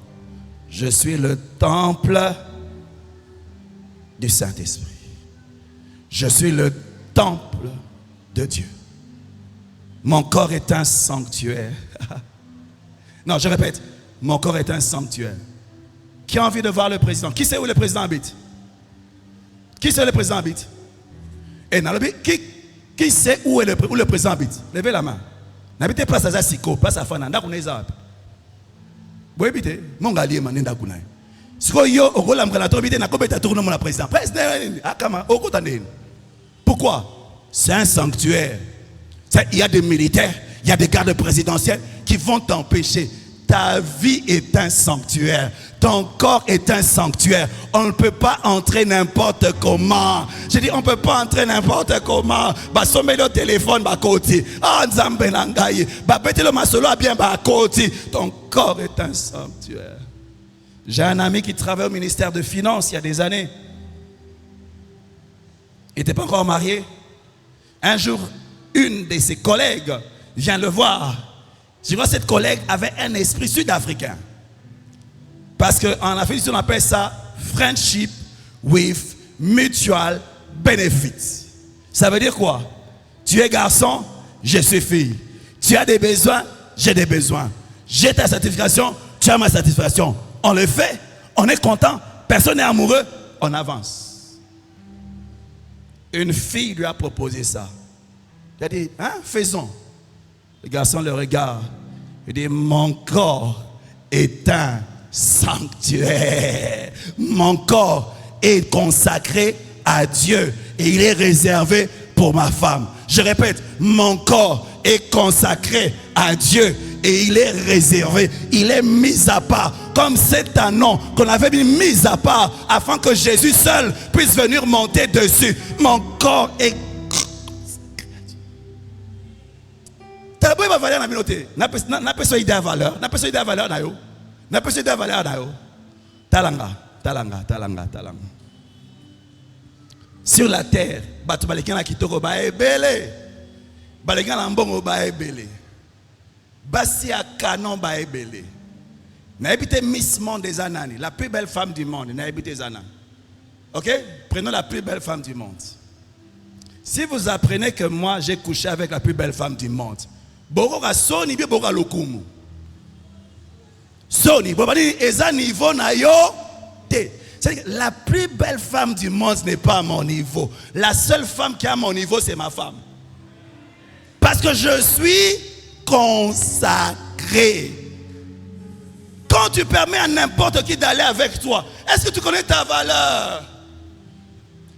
je suis le temple du Saint-Esprit. Je suis le temple de Dieu. Mon corps est un sanctuaire. Non, je répète, mon corps est un sanctuaire. Qui a envie de voir le président? Qui sait où le président habite? Qui sait où le président habite? Et qui sait où le président habite? Levez la main. N'habitez pas à Siko, pas à Fananda, vous n'êtes pas. Vous habitez? Mon galier, man, n'enda kunai. Si vous avez un président, vous avez président. Pourquoi? C'est un sanctuaire. Il y a des militaires, il y a des gardes présidentiels qui vont t'empêcher. Ta vie est un sanctuaire. Ton corps est un sanctuaire. On ne peut pas entrer n'importe comment. Je dis, on ne peut pas entrer n'importe comment. Bah, sommet le téléphone, bah, côté. Ah, nzambe nangaye. Bah, bête le masolo bien, bah, côté. Ton corps est un sanctuaire. J'ai un ami qui travaille au ministère de Finances il y a des années. Il n'était pas encore marié. Un jour, une de ses collègues vient le voir. Je vois que cette collègue avait un esprit sud-africain. Parce qu'en Afrique, on appelle ça friendship with mutual benefits. Ça veut dire quoi? Tu es garçon, je suis fille. Tu as des besoins, j'ai des besoins. J'ai ta certification, tu as ma satisfaction. On le fait, on est content, personne n'est amoureux, on avance. Une fille lui a proposé ça. Il a dit, hein, faisons. Le garçon le regarde. Il dit, mon corps est un sanctuaire. Mon corps est consacré à Dieu et il est réservé pour ma femme. Je répète, mon corps est consacré à Dieu et il est réservé, il est mis à part, comme cet anon qu'on avait mis à part afin que Jésus seul puisse venir monter dessus. Mon corps est sur la terre, batu balekana kitoko ba ebele, balekana mbongo ba ebele, basi a canon ba ebele. Na habité Miss Monde des Anani, la plus belle femme du monde, na habité Zana. Ok? Prenons la plus belle femme du monde. Si vous apprenez que moi j'ai couché avec la plus belle femme du monde, Boroka Soni bi Boroka Lokumu. Soni, Bobani eza niveau na yo te. La plus belle femme du monde n'est pas à mon niveau. La seule femme qui est à mon niveau, c'est ma femme. Parce que je suis consacré. Quand tu permets à n'importe qui d'aller avec toi, est-ce que tu connais ta valeur?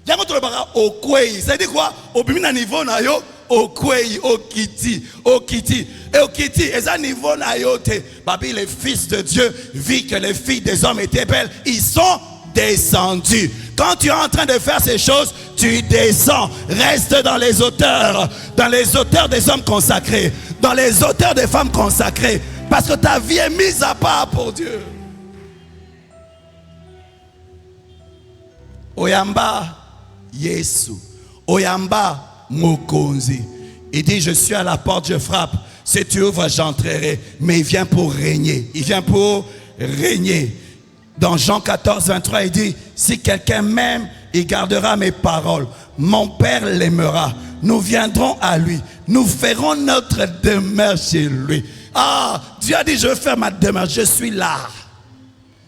C'est-à-dire quoi? Au niveau na yo, au kwei, au kiti, au kiti. Et au kiti, et à niveau na yo te. Babi, les fils de Dieu, vu que les filles des hommes étaient belles, ils sont descendu. Quand tu es en train de faire ces choses, tu descends. Reste dans les hauteurs des hommes consacrés, dans les hauteurs des femmes consacrées, parce que ta vie est mise à part pour Dieu. Oyamba Yesu, Oyamba Mokonzi. Il dit, je suis à la porte, je frappe. Si tu ouvres, j'entrerai. Mais il vient pour régner. Il vient pour régner. Dans Jean 14, 23, il dit, si quelqu'un m'aime, il gardera mes paroles. Mon Père l'aimera. Nous viendrons à lui. Nous ferons notre demeure chez lui. Ah, Dieu a dit, je vais faire ma demeure. Je suis là.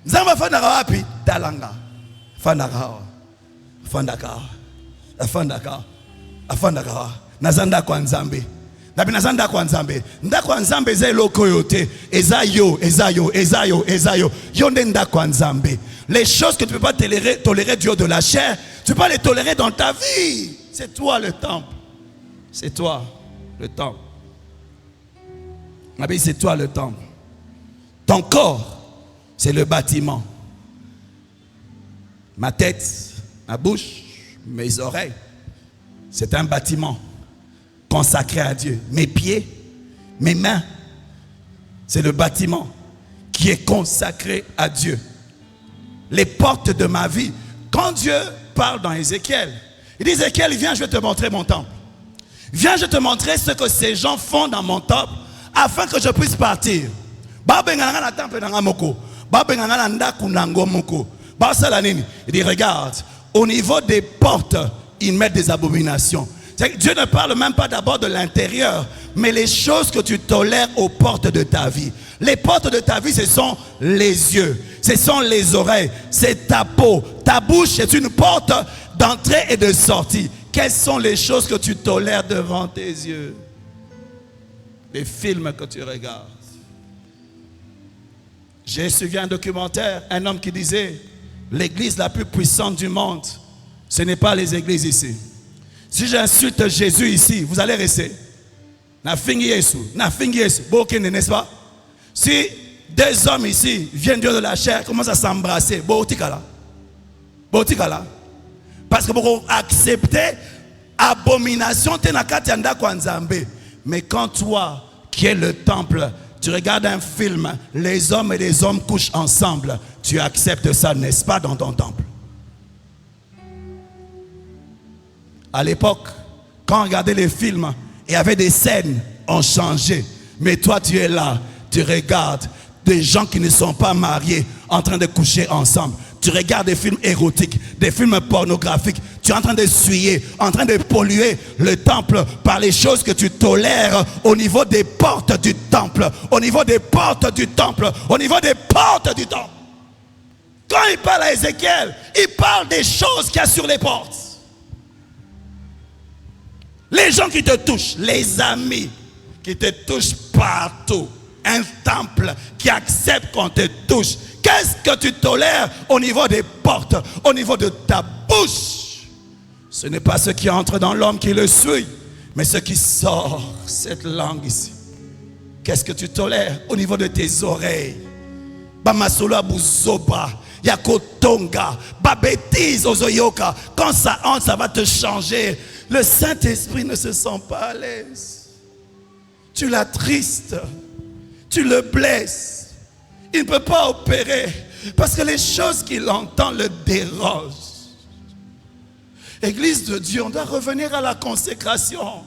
Zamba Fandaka, puis Talanga. Fandaka. Fandaka. Fandaka. Fandaka. Nazanda Kwanzambe. Nazanda Kwanzambe. Nda Kwanzambe ze loko yote. Ezayo. Yonde nda Kwanzambe. Les choses que tu ne peux pas tolérer du haut de la chair, tu peux pas les tolérer dans ta vie. C'est toi le temple. C'est toi le temple. C'est toi le temple. Ton corps, c'est le bâtiment. Ma tête, ma bouche, mes oreilles, c'est un bâtiment consacré à Dieu. Mes pieds, mes mains, c'est le bâtiment qui est consacré à Dieu. Les portes de ma vie, quand Dieu parle dans Ézéchiel, il dit, Ézéchiel, viens, je vais te montrer mon temple. Viens, je vais te montrer ce que ces gens font dans mon temple afin que je puisse partir. Il dit, regarde, au niveau des portes, ils mettent des abominations. Dieu ne parle même pas d'abord de l'intérieur, mais les choses que tu tolères aux portes de ta vie. Les portes de ta vie, ce sont les yeux, ce sont les oreilles, c'est ta peau. Ta bouche est une porte d'entrée et de sortie. Quelles sont les choses que tu tolères devant tes yeux? Les films que tu regardes. J'ai suivi un documentaire, un homme qui disait, l'église la plus puissante du monde, ce n'est pas les églises ici. Si j'insulte Jésus ici, vous allez rester. N'est-ce pas? Si deux hommes ici viennent de la chair, commencent à s'embrasser, parce que pour accepter abomination, mais quand toi, qui es le temple, tu regardes un film, les hommes et les hommes couchent ensemble, tu acceptes ça, n'est-ce pas, dans ton temple? À l'époque, quand on regardait les films, il y avait des scènes, ont changé. Mais toi, tu es là, tu regardes des gens qui ne sont pas mariés en train de coucher ensemble. Tu regardes des films érotiques, des films pornographiques. Tu es en train de suyer, en train de polluer le temple par les choses que tu tolères au niveau des portes du temple. Au niveau des portes du temple. Au niveau des portes du temple. Quand il parle à Ézéchiel, il parle des choses qu'il y a sur les portes. Les gens qui te touchent, les amis qui te touchent partout. Un temple qui accepte qu'on te touche. Qu'est-ce que tu tolères au niveau des portes, au niveau de ta bouche? Ce n'est pas ce qui entre dans l'homme qui le suit, mais ce qui sort, cette langue ici. Qu'est-ce que tu tolères au niveau de tes oreilles? Bamasolo abuzoba, yakotonga, babétise ozoyoka. Quand ça entre, ça va te changer. Le Saint-Esprit ne se sent pas à l'aise. Tu l'attristes, tu le blesses. Il ne peut pas opérer parce que les choses qu'il entend le dérangent. Église de Dieu, on doit revenir à la consécration.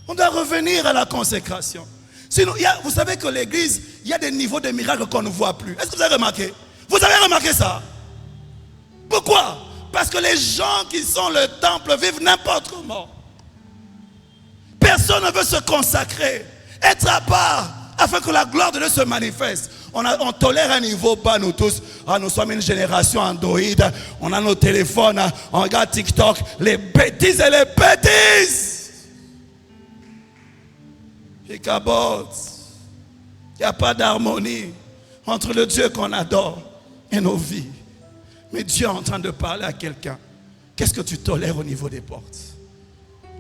On doit revenir à la consécration. Sinon, vous savez que l'église, il y a des niveaux de miracles qu'on ne voit plus. Est-ce que vous avez remarqué? Vous avez remarqué ça? Pourquoi? Parce que les gens qui sont le temple vivent n'importe comment. Personne ne veut se consacrer, être à part, afin que la gloire de Dieu se manifeste. On tolère un niveau bas, nous tous. Nous sommes une génération Android. On a nos téléphones. On regarde TikTok. Les bêtises et les bêtises. Il cabote. Il n'y a pas d'harmonie entre le Dieu qu'on adore et nos vies. Mais Dieu est en train de parler à quelqu'un. Qu'est-ce que tu tolères au niveau des portes?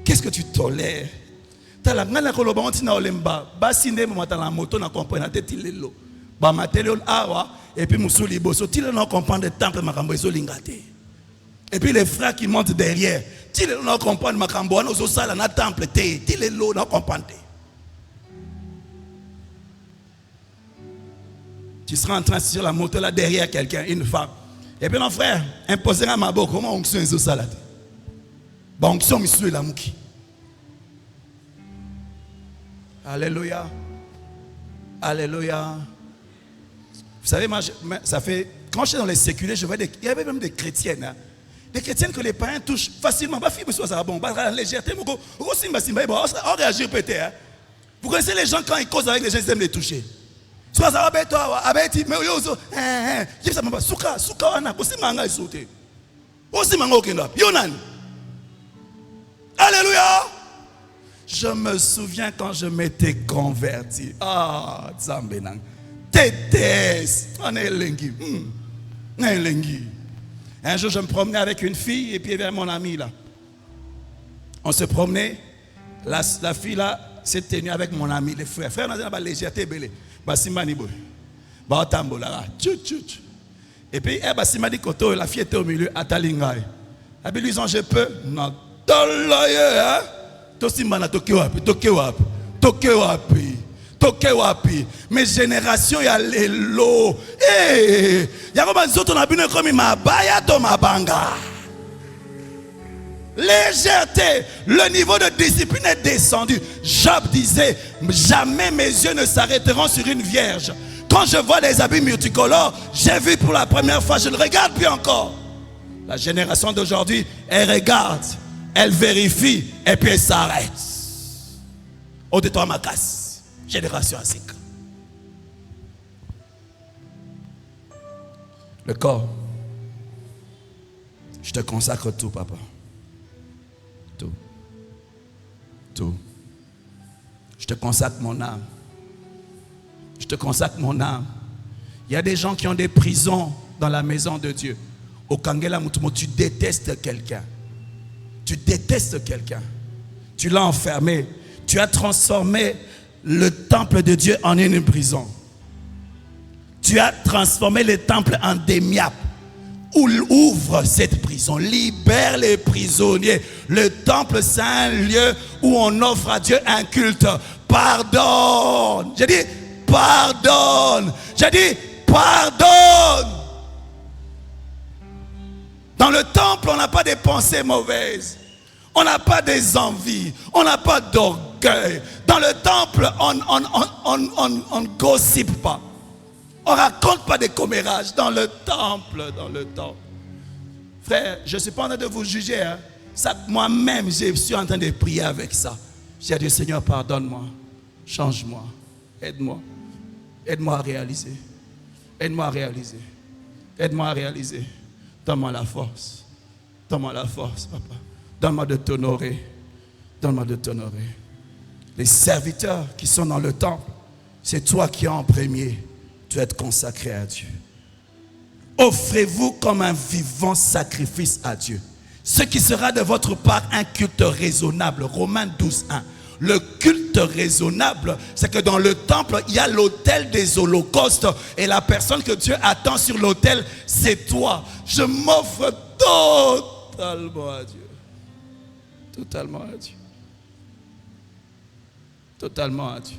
Qu'est-ce que tu tolères? Et puis et puis les frères qui montent derrière, tu seras en train sur la moto là derrière quelqu'un, une femme. Et puis mon frère, imposer à ma boque, comment on se salade? Bon, on se la mouki. Alléluia. Alléluia. Vous savez, moi, ça fait. Quand je suis dans les séculés, je vois il y avait même des chrétiennes. Hein, des chrétiennes que les parents touchent facilement. Vous connaissez les gens, quand ils causent avec les gens, ils aiment les toucher. Alléluia. Je me souviens quand je m'étais converti. Ah, Zambenang. Tétès. Un jour, je me promenais avec une fille et puis il y avait mon ami là. On se promenait. La fille là s'est tenue avec mon ami, les frères. Frère, on a dit la légèreté belé. Basimani boy. Baotambola. Et puis, Basimani Koto, la fille était au milieu, à Talingay. Et puis, lui disant, je peux. Non, hein? Tokewapi. Mes générations, il y a les lots. Il y a comme autres, on a bien comme Mabaya to Mabanga. Légèreté, le niveau de discipline est descendu. Job disait, jamais mes yeux ne s'arrêteront sur une vierge. Quand je vois les habits multicolores, j'ai vu pour la première fois, je ne regarde plus encore. La génération d'aujourd'hui, elle regarde, elle vérifie et puis elle s'arrête. Au de toi ma casse, génération asique. Le corps, je te consacre tout, papa. Tout. Je te consacre mon âme. Je te consacre mon âme. Il y a des gens qui ont des prisons dans la maison de Dieu. Au Kangela Mutumo, tu détestes quelqu'un. Tu détestes quelqu'un. Tu l'as enfermé. Tu as transformé le temple de Dieu en une prison. Tu as transformé le temple en démiap. Ouvre cette prison, libère les prisonniers. Le temple, c'est un lieu où on offre à Dieu un culte. Pardonne. J'ai dit, pardonne. J'ai dit, pardonne. Dans le temple, on n'a pas des pensées mauvaises. On n'a pas des envies. On n'a pas d'orgueil. Dans le temple, on ne gossipe pas. On ne raconte pas des commérages dans le temple, dans le temple. Frère, je ne suis pas en train de vous juger. Hein. Ça, moi-même, je suis en train de prier avec ça. J'ai dit, Seigneur, pardonne-moi, change-moi, aide-moi. Aide-moi à réaliser. Aide-moi à réaliser. Aide-moi à réaliser. Donne-moi la force. Donne-moi la force, papa. Donne-moi de t'honorer. Donne-moi de t'honorer. Les serviteurs qui sont dans le temple, c'est toi qui es en premier. Tu dois être consacré à Dieu. Offrez-vous comme un vivant sacrifice à Dieu. Ce qui sera de votre part un culte raisonnable. Romains 12, 1. Le culte raisonnable, c'est que dans le temple, il y a l'autel des holocaustes. Et la personne que Dieu attend sur l'autel, c'est toi. Je m'offre totalement à Dieu. Totalement à Dieu. Totalement à Dieu.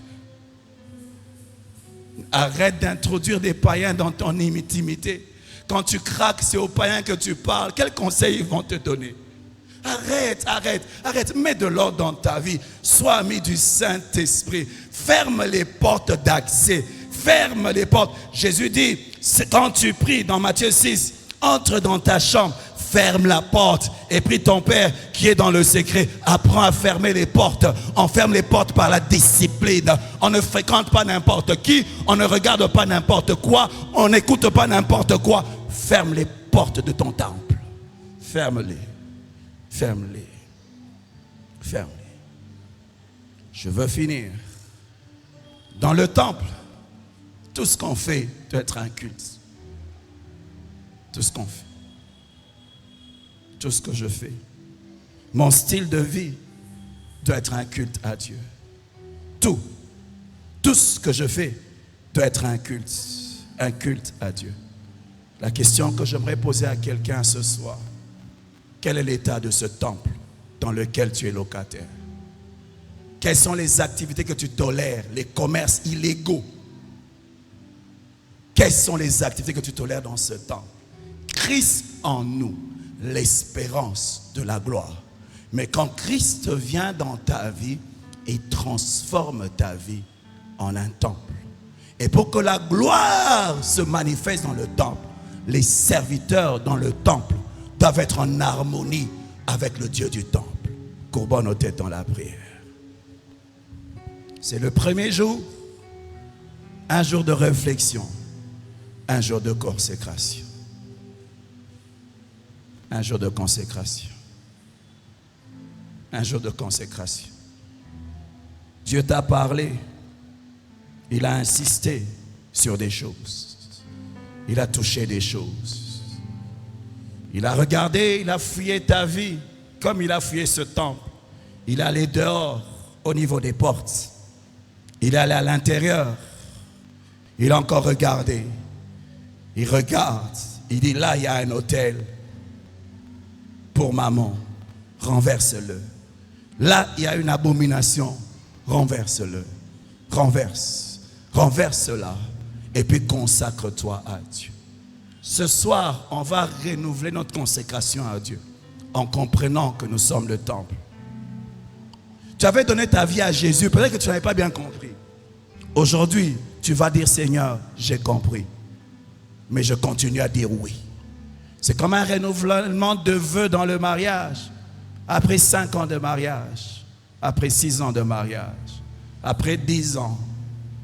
Arrête d'introduire des païens dans ton intimité. Quand tu craques, c'est aux païens que tu parles. Quels conseils ils vont te donner? Arrête. Mets de l'ordre dans ta vie. Sois ami du Saint-Esprit. Ferme les portes d'accès. Ferme les portes. Jésus dit, quand tu pries dans Matthieu 6, entre dans ta chambre, ferme la porte et prie ton Père qui est dans le secret. Apprends à fermer les portes. On ferme les portes par la discipline. On ne fréquente pas n'importe qui. On ne regarde pas n'importe quoi. On n'écoute pas n'importe quoi. Ferme les portes de ton temple. Ferme-les. Ferme-les. Ferme-les. Je veux finir. Dans le temple, tout ce qu'on fait doit être un culte. Tout ce qu'on fait. Tout ce que je fais. Mon style de vie doit être un culte à Dieu. Tout ce que je fais doit être un culte à Dieu. La question que j'aimerais poser à quelqu'un ce soir, quel est l'état de ce temple dans lequel tu es locataire? Quelles sont les activités que tu tolères, les commerces illégaux? Quelles sont les activités que tu tolères dans ce temple? Christ en nous, l'espérance de la gloire. Mais quand Christ vient dans ta vie, il transforme ta vie en un temple. Et pour que la gloire se manifeste dans le temple, les serviteurs dans le temple doivent être en harmonie avec le Dieu du temple. Courbons nos têtes dans la prière. C'est le premier jour, un jour de réflexion, un jour de consécration. Un jour de consécration. Un jour de consécration. Dieu t'a parlé. Il a insisté sur des choses. Il a touché des choses. Il a regardé, il a fouillé ta vie comme il a fouillé ce temple. Il est allé dehors au niveau des portes. Il est allé à l'intérieur. Il a encore regardé. Il regarde. Il dit là, il y a un autel. Pour maman, renverse-le. Là, il y a une abomination, renverse-le. Renverse-la. Et puis consacre-toi à Dieu. Ce soir, on va renouveler notre consécration à Dieu en comprenant que nous sommes le temple. Tu avais donné ta vie à Jésus, peut-être que tu n'avais pas bien compris. Aujourd'hui, tu vas dire Seigneur, j'ai compris. Mais je continue à dire oui. C'est comme un renouvellement de vœux dans le mariage. Après 5 ans de mariage, après 6 ans de mariage, après 10 ans,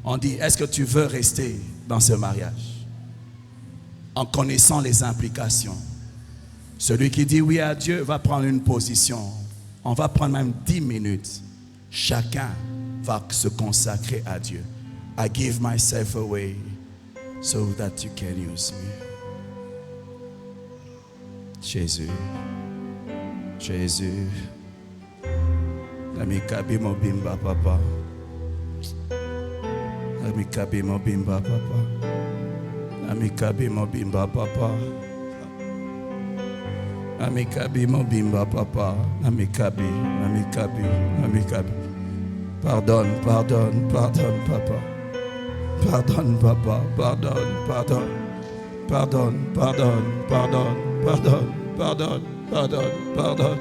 on dit, est-ce que tu veux rester dans ce mariage? En connaissant les implications. Celui qui dit oui à Dieu va prendre une position. On va prendre même 10 minutes. Chacun va se consacrer à Dieu. I give myself away so that you can use me. Jésus, Jésus, Namikabi Mobimba Papa, Namikabi Mobimba Papa, Namikabi Mobimba Papa, Namikabi Mobimba Papa, Namikabi. Pardonne, pardonne, pardonne Papa, pardonne Papa, pardonne, pardonne, pardonne, pardonne, pardonne. Pardonne, pardonne, pardonne, pardonne,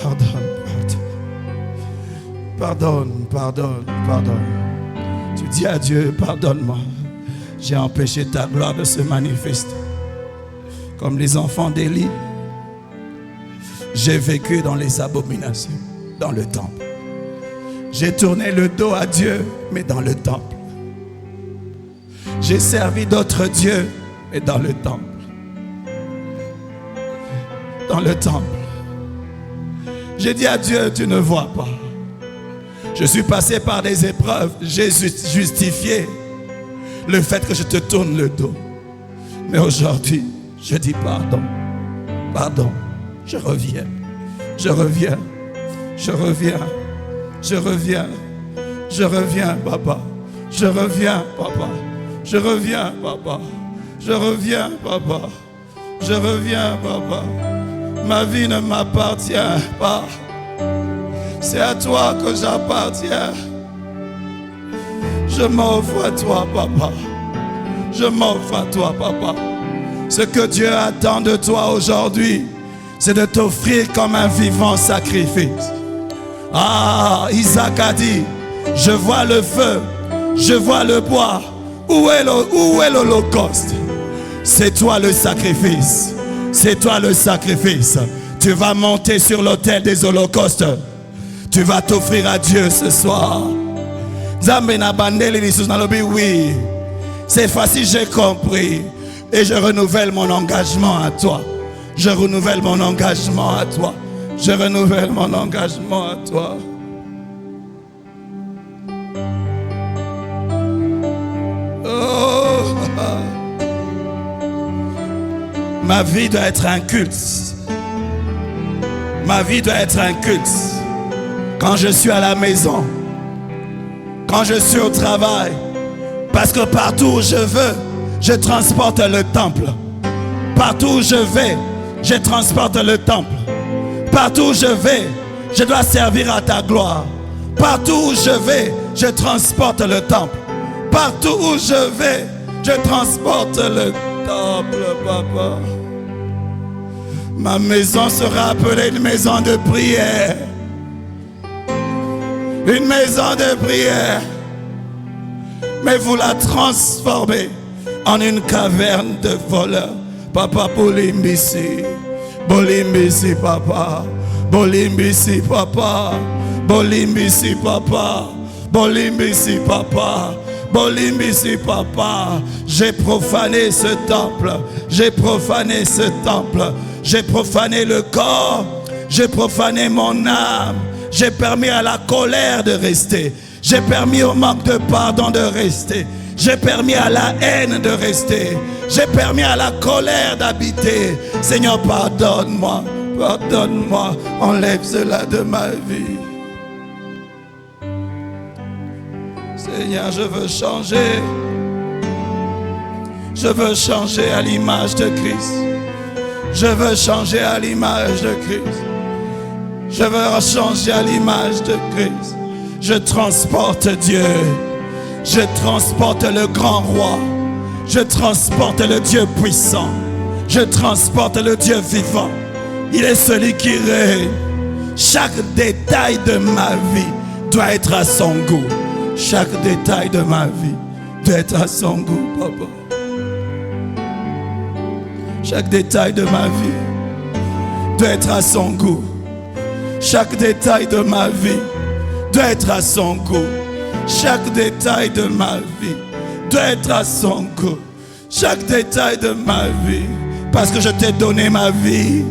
pardonne, pardonne, pardonne, pardonne. Tu dis à Dieu, pardonne-moi. J'ai empêché ta gloire de se manifester. Comme les enfants d'Élie, j'ai vécu dans les abominations, dans le temple. J'ai tourné le dos à Dieu, mais dans le temple. J'ai servi d'autres dieux, mais dans le temple. Dans le temple. J'ai dit à Dieu, tu ne vois pas. Je suis passé par des épreuves. J'ai justifié le fait que je te tourne le dos. Mais aujourd'hui, je dis pardon. Pardon. Je reviens. Je reviens. Je reviens. Je reviens. Je reviens, papa. Je reviens, papa. Je reviens, papa. Je reviens, papa. Je reviens, papa. Ma vie ne m'appartient pas. C'est à toi que j'appartiens. Je m'offre à toi, papa. Je m'offre à toi, papa. Ce que Dieu attend de toi aujourd'hui, c'est de t'offrir comme un vivant sacrifice. Ah, Isaac a dit, je vois le feu, je vois le bois. Où est l'holocauste? C'est toi le sacrifice. C'est toi le sacrifice. Tu vas monter sur l'autel des holocaustes. Tu vas t'offrir à Dieu ce soir. Oui, c'est facile, j'ai compris. Et je renouvelle mon engagement à toi. Je renouvelle mon engagement à toi. Je renouvelle mon engagement à toi. Oh. Ma vie doit être un culte. Ma vie doit être un culte. Quand je suis à la maison, quand je suis au travail, parce que partout où je veux, je transporte le temple. Partout où je vais, je transporte le temple. Partout où je vais, je dois servir à ta gloire. Partout où je vais, je transporte le temple. Partout où je vais, je transporte le temple, papa. Ma maison sera appelée une maison de prière. Une maison de prière. Mais vous la transformez en une caverne de voleurs. Papa, Bolimbisi. Bolimbisi, papa. Bolimbisi, papa. Bolimbisi, papa. Bolimbisi, papa. Bolimbisi, papa. J'ai profané ce temple. J'ai profané ce temple. J'ai profané le corps. J'ai profané mon âme. J'ai permis à la colère de rester. J'ai permis au manque de pardon de rester. J'ai permis à la haine de rester. J'ai permis à la colère d'habiter. Seigneur, pardonne-moi. Pardonne-moi. Enlève cela de ma vie. Seigneur, je veux changer. Je veux changer à l'image de Christ. Je veux changer à l'image de Christ. Je veux changer à l'image de Christ. Je transporte Dieu. Je transporte le grand roi. Je transporte le Dieu puissant. Je transporte le Dieu vivant. Il est celui qui règne. Chaque détail de ma vie doit être à son goût. Chaque détail de ma vie doit être à son goût, papa. Chaque détail de ma vie doit être à son goût. Chaque détail de ma vie doit être à son goût. Chaque détail de ma vie doit être à son goût. Chaque détail de ma vie. Parce que je t'ai donné ma vie.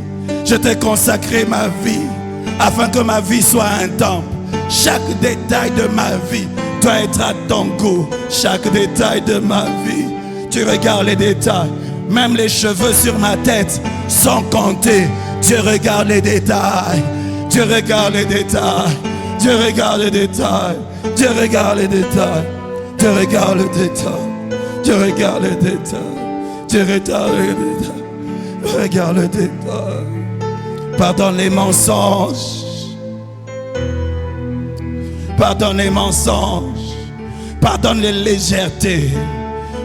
Je t'ai consacré ma vie. Afin que ma vie soit un temple. Chaque détail de ma vie doit être à ton goût. Chaque détail de ma vie. Tu regardes les détails. Même les cheveux sur ma tête sont comptés. Tu regardes les détails. Tu regardes les détails. Tu regardes les détails. Tu regardes les détails. Tu regardes les détails. Tu regardes les détails. Tu regardes les détails. Regarde les détails. Pardonne les mensonges. Pardonne les mensonges. Pardonne les légèretés.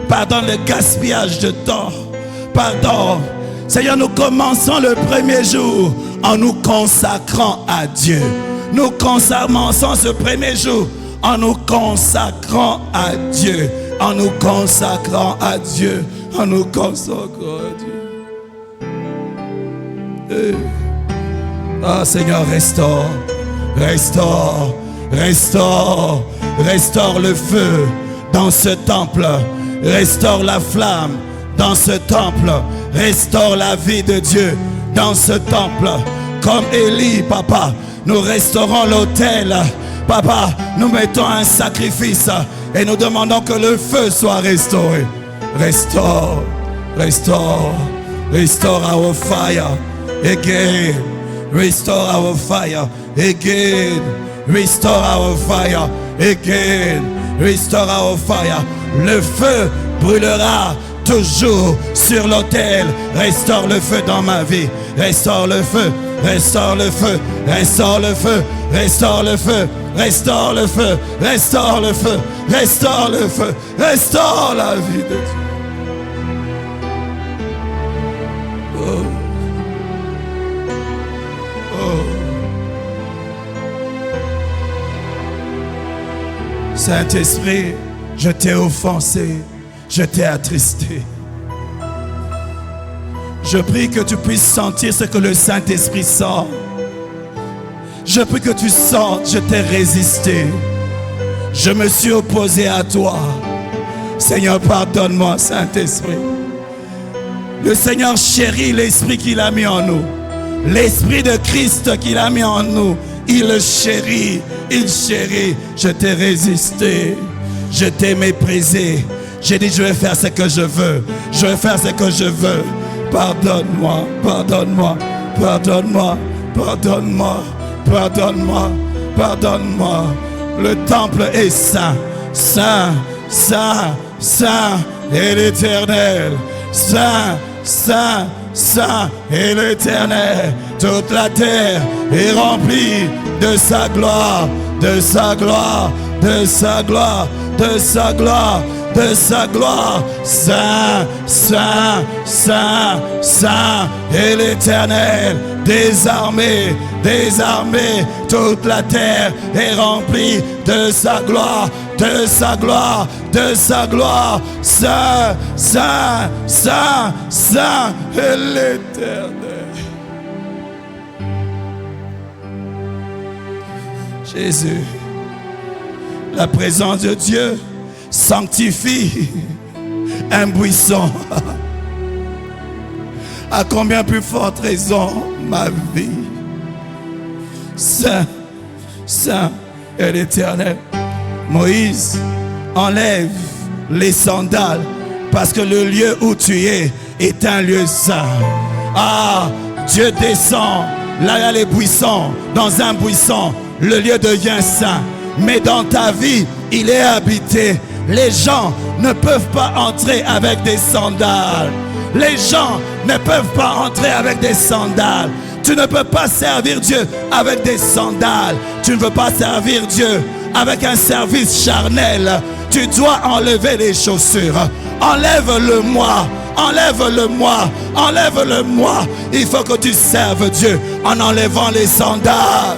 Pardonne le gaspillage de temps. Pardon. Seigneur, nous commençons le premier jour en nous consacrant à Dieu. Nous commençons ce premier jour en nous consacrant à Dieu. en nous consacrant à Dieu, en nous consacrant à Dieu. Ah Seigneur, restaure, restaure, restaure, restaure le feu dans ce temple, restaure la flamme dans ce temple, restaure la vie de Dieu dans ce temple. Comme Élie, papa, nous restaurons l'autel. Papa, nous mettons un sacrifice et nous demandons que le feu soit restauré. Restore, restore, restore our fire again. Restore our fire again. Restore our fire again. Restore our fire. Le feu brûlera toujours sur l'autel. Restaure le feu dans ma vie. Restaure le feu. Restaure le feu. Restaure le feu. Restaure le feu. Restaure le feu. Restaure le feu. Restaure le feu. Restaure la vie de Dieu. Oh. Oh. Saint-Esprit, je t'ai offensé, je t'ai attristé. Je prie que tu puisses sentir ce que le Saint-Esprit sent. Je prie que tu sentes, je t'ai résisté. Je me suis opposé à toi. Seigneur, pardonne-moi, Saint-Esprit. Le Seigneur chérit l'esprit qu'il a mis en nous. L'esprit de Christ qu'il a mis en nous. Il le chérit, il chérit. Je t'ai résisté, je t'ai méprisé. J'ai dit, je vais faire ce que je veux. Je vais faire ce que je veux. Pardonne-moi, pardonne-moi, pardonne-moi, pardonne-moi, pardonne-moi, pardonne-moi. Le temple est saint, saint, saint, saint et l'Éternel. Saint, saint, saint et l'Éternel. Toute la terre est remplie de sa gloire, de sa gloire, de sa gloire, de sa gloire, de sa gloire. Saint, saint, saint, saint et l'Éternel. Des armées, toute la terre est remplie de sa gloire, de sa gloire, de sa gloire. Saint, saint, saint, saint et l'Éternel. Jésus, la présence de Dieu sanctifie un buisson. À combien plus forte raison ma vie. Saint, saint est l'Éternel. Moïse, enlève les sandales parce que le lieu où tu es est un lieu saint. Ah, Dieu descend. Là, il y a les buissons. Dans un buisson, le lieu devient saint. Mais dans ta vie, il est habité. Les gens ne peuvent pas entrer avec des sandales. Les gens ne peuvent pas entrer avec des sandales. Tu ne peux pas servir Dieu avec des sandales. Tu ne veux pas servir Dieu avec un service charnel. Tu dois enlever les chaussures. Enlève-le-moi. Enlève-le-moi. Enlève-le-moi. Il faut que tu serves Dieu en enlevant les sandales.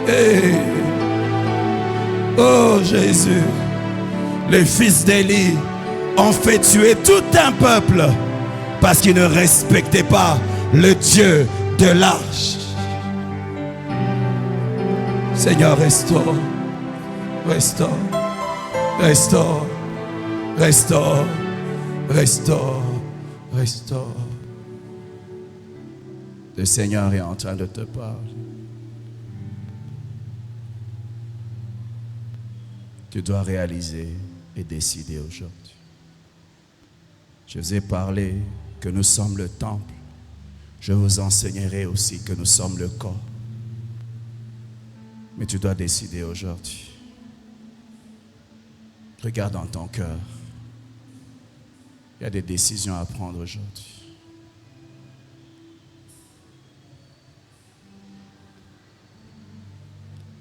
Hey. Oh Jésus. Les fils d'Élie ont fait tuer tout un peuple parce qu'ils ne respectaient pas le Dieu de l'arche. Seigneur, restaure, restaure, restaure, restaure, restaure, restaure. Le Seigneur est en train de te parler. Tu dois réaliser et décider aujourd'hui. Je vous ai parlé que nous sommes le temple. Je vous enseignerai aussi que nous sommes le corps. Mais tu dois décider aujourd'hui. Regarde dans ton cœur. Il y a des décisions à prendre aujourd'hui.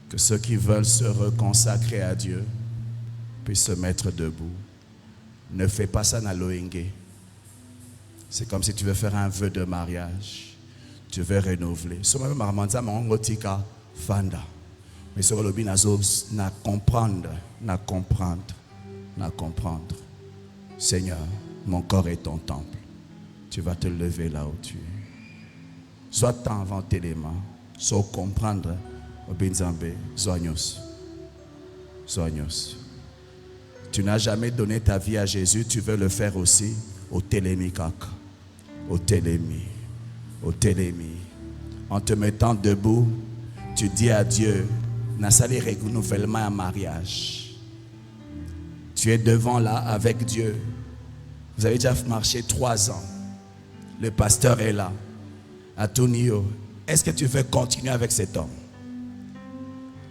Que ceux qui veulent se reconsacrer à Dieu puissent se mettre debout. Ne fais pas ça dans l'Oenge. C'est comme si tu veux faire un vœu de mariage. Tu veux renouveler. Fanda. Mais sur le binazo, n'a comprendre. Seigneur, mon corps est ton temple. Tu vas te lever là où tu es. Soit t'inventer les mains, soit comprendre. Obinzambe, Zoignos. Tu n'as jamais donné ta vie à Jésus, tu veux le faire aussi au Télémi Kaka. Au Télémi. En te mettant debout, tu dis à Dieu, Nassali renouvellement un mariage. Tu es devant là avec Dieu. Vous avez déjà marché 3 ans. Le pasteur est là. Antonio, est-ce que tu veux continuer avec cet homme?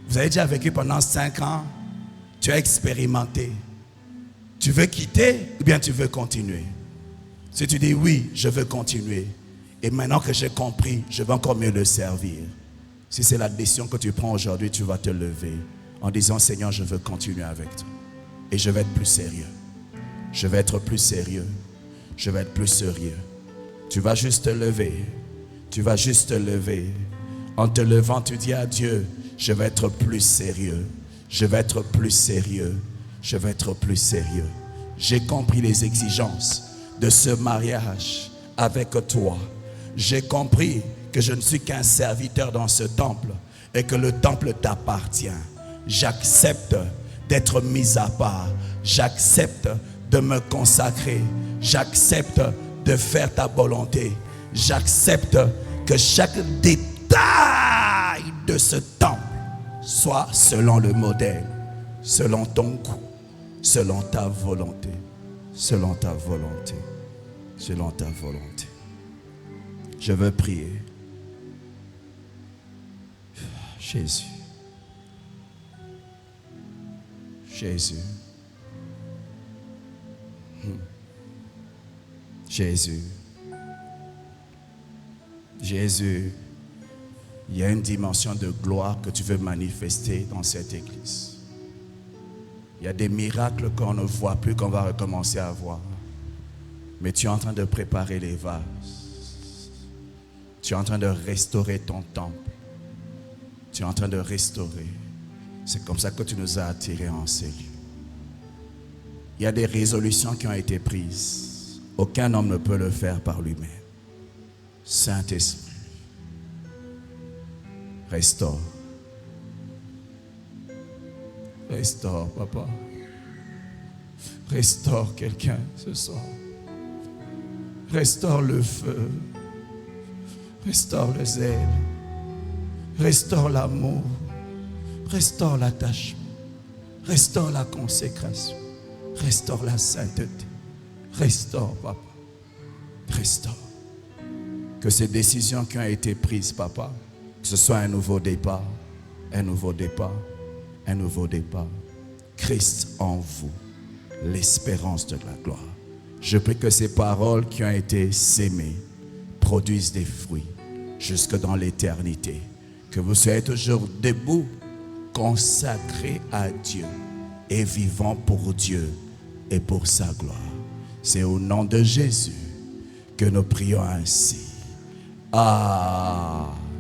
Vous avez déjà vécu pendant 5 ans. Tu as expérimenté. Tu veux quitter ou bien tu veux continuer? Si tu dis oui, je veux continuer. Et maintenant que j'ai compris, je veux encore mieux le servir. Si c'est la décision que tu prends aujourd'hui, tu vas te lever en disant, Seigneur, je veux continuer avec toi. Et je vais être plus sérieux. Je vais être plus sérieux. Tu vas juste te lever. En te levant, tu dis à Dieu, je vais être plus sérieux. J'ai compris les exigences de ce mariage avec toi. J'ai compris que je ne suis qu'un serviteur dans ce temple et que le temple t'appartient. J'accepte d'être mis à part. J'accepte de me consacrer. J'accepte de faire ta volonté. J'accepte que chaque détail de ce temple soit selon le modèle, selon ton goût, selon ta volonté. Je veux prier. Jésus. Jésus, il y a une dimension de gloire que tu veux manifester dans cette église. Il y a des miracles qu'on ne voit plus, qu'on va recommencer à voir. Mais tu es en train de préparer les vases. Tu es en train de restaurer ton temple. Tu es en train de restaurer. C'est comme ça que tu nous as attirés en ces lieux. Il y a des résolutions qui ont été prises. Aucun homme ne peut le faire par lui-même. Saint-Esprit, restaure. Restaure, papa. Restaure quelqu'un ce soir. Restaure le feu. Restaure le zèle. Restaure l'amour. Restaure l'attachement. Restaure la consécration. Restaure la sainteté. Restaure, papa. Restaure. Que ces décisions qui ont été prises, papa, que ce soit un nouveau départ. Christ en vous, l'espérance de la gloire. Je prie que ces paroles qui ont été sémées produisent des fruits jusque dans l'éternité. Que vous soyez toujours debout, consacrés à Dieu et vivant pour Dieu et pour sa gloire. C'est au nom de Jésus que nous prions ainsi. Amen.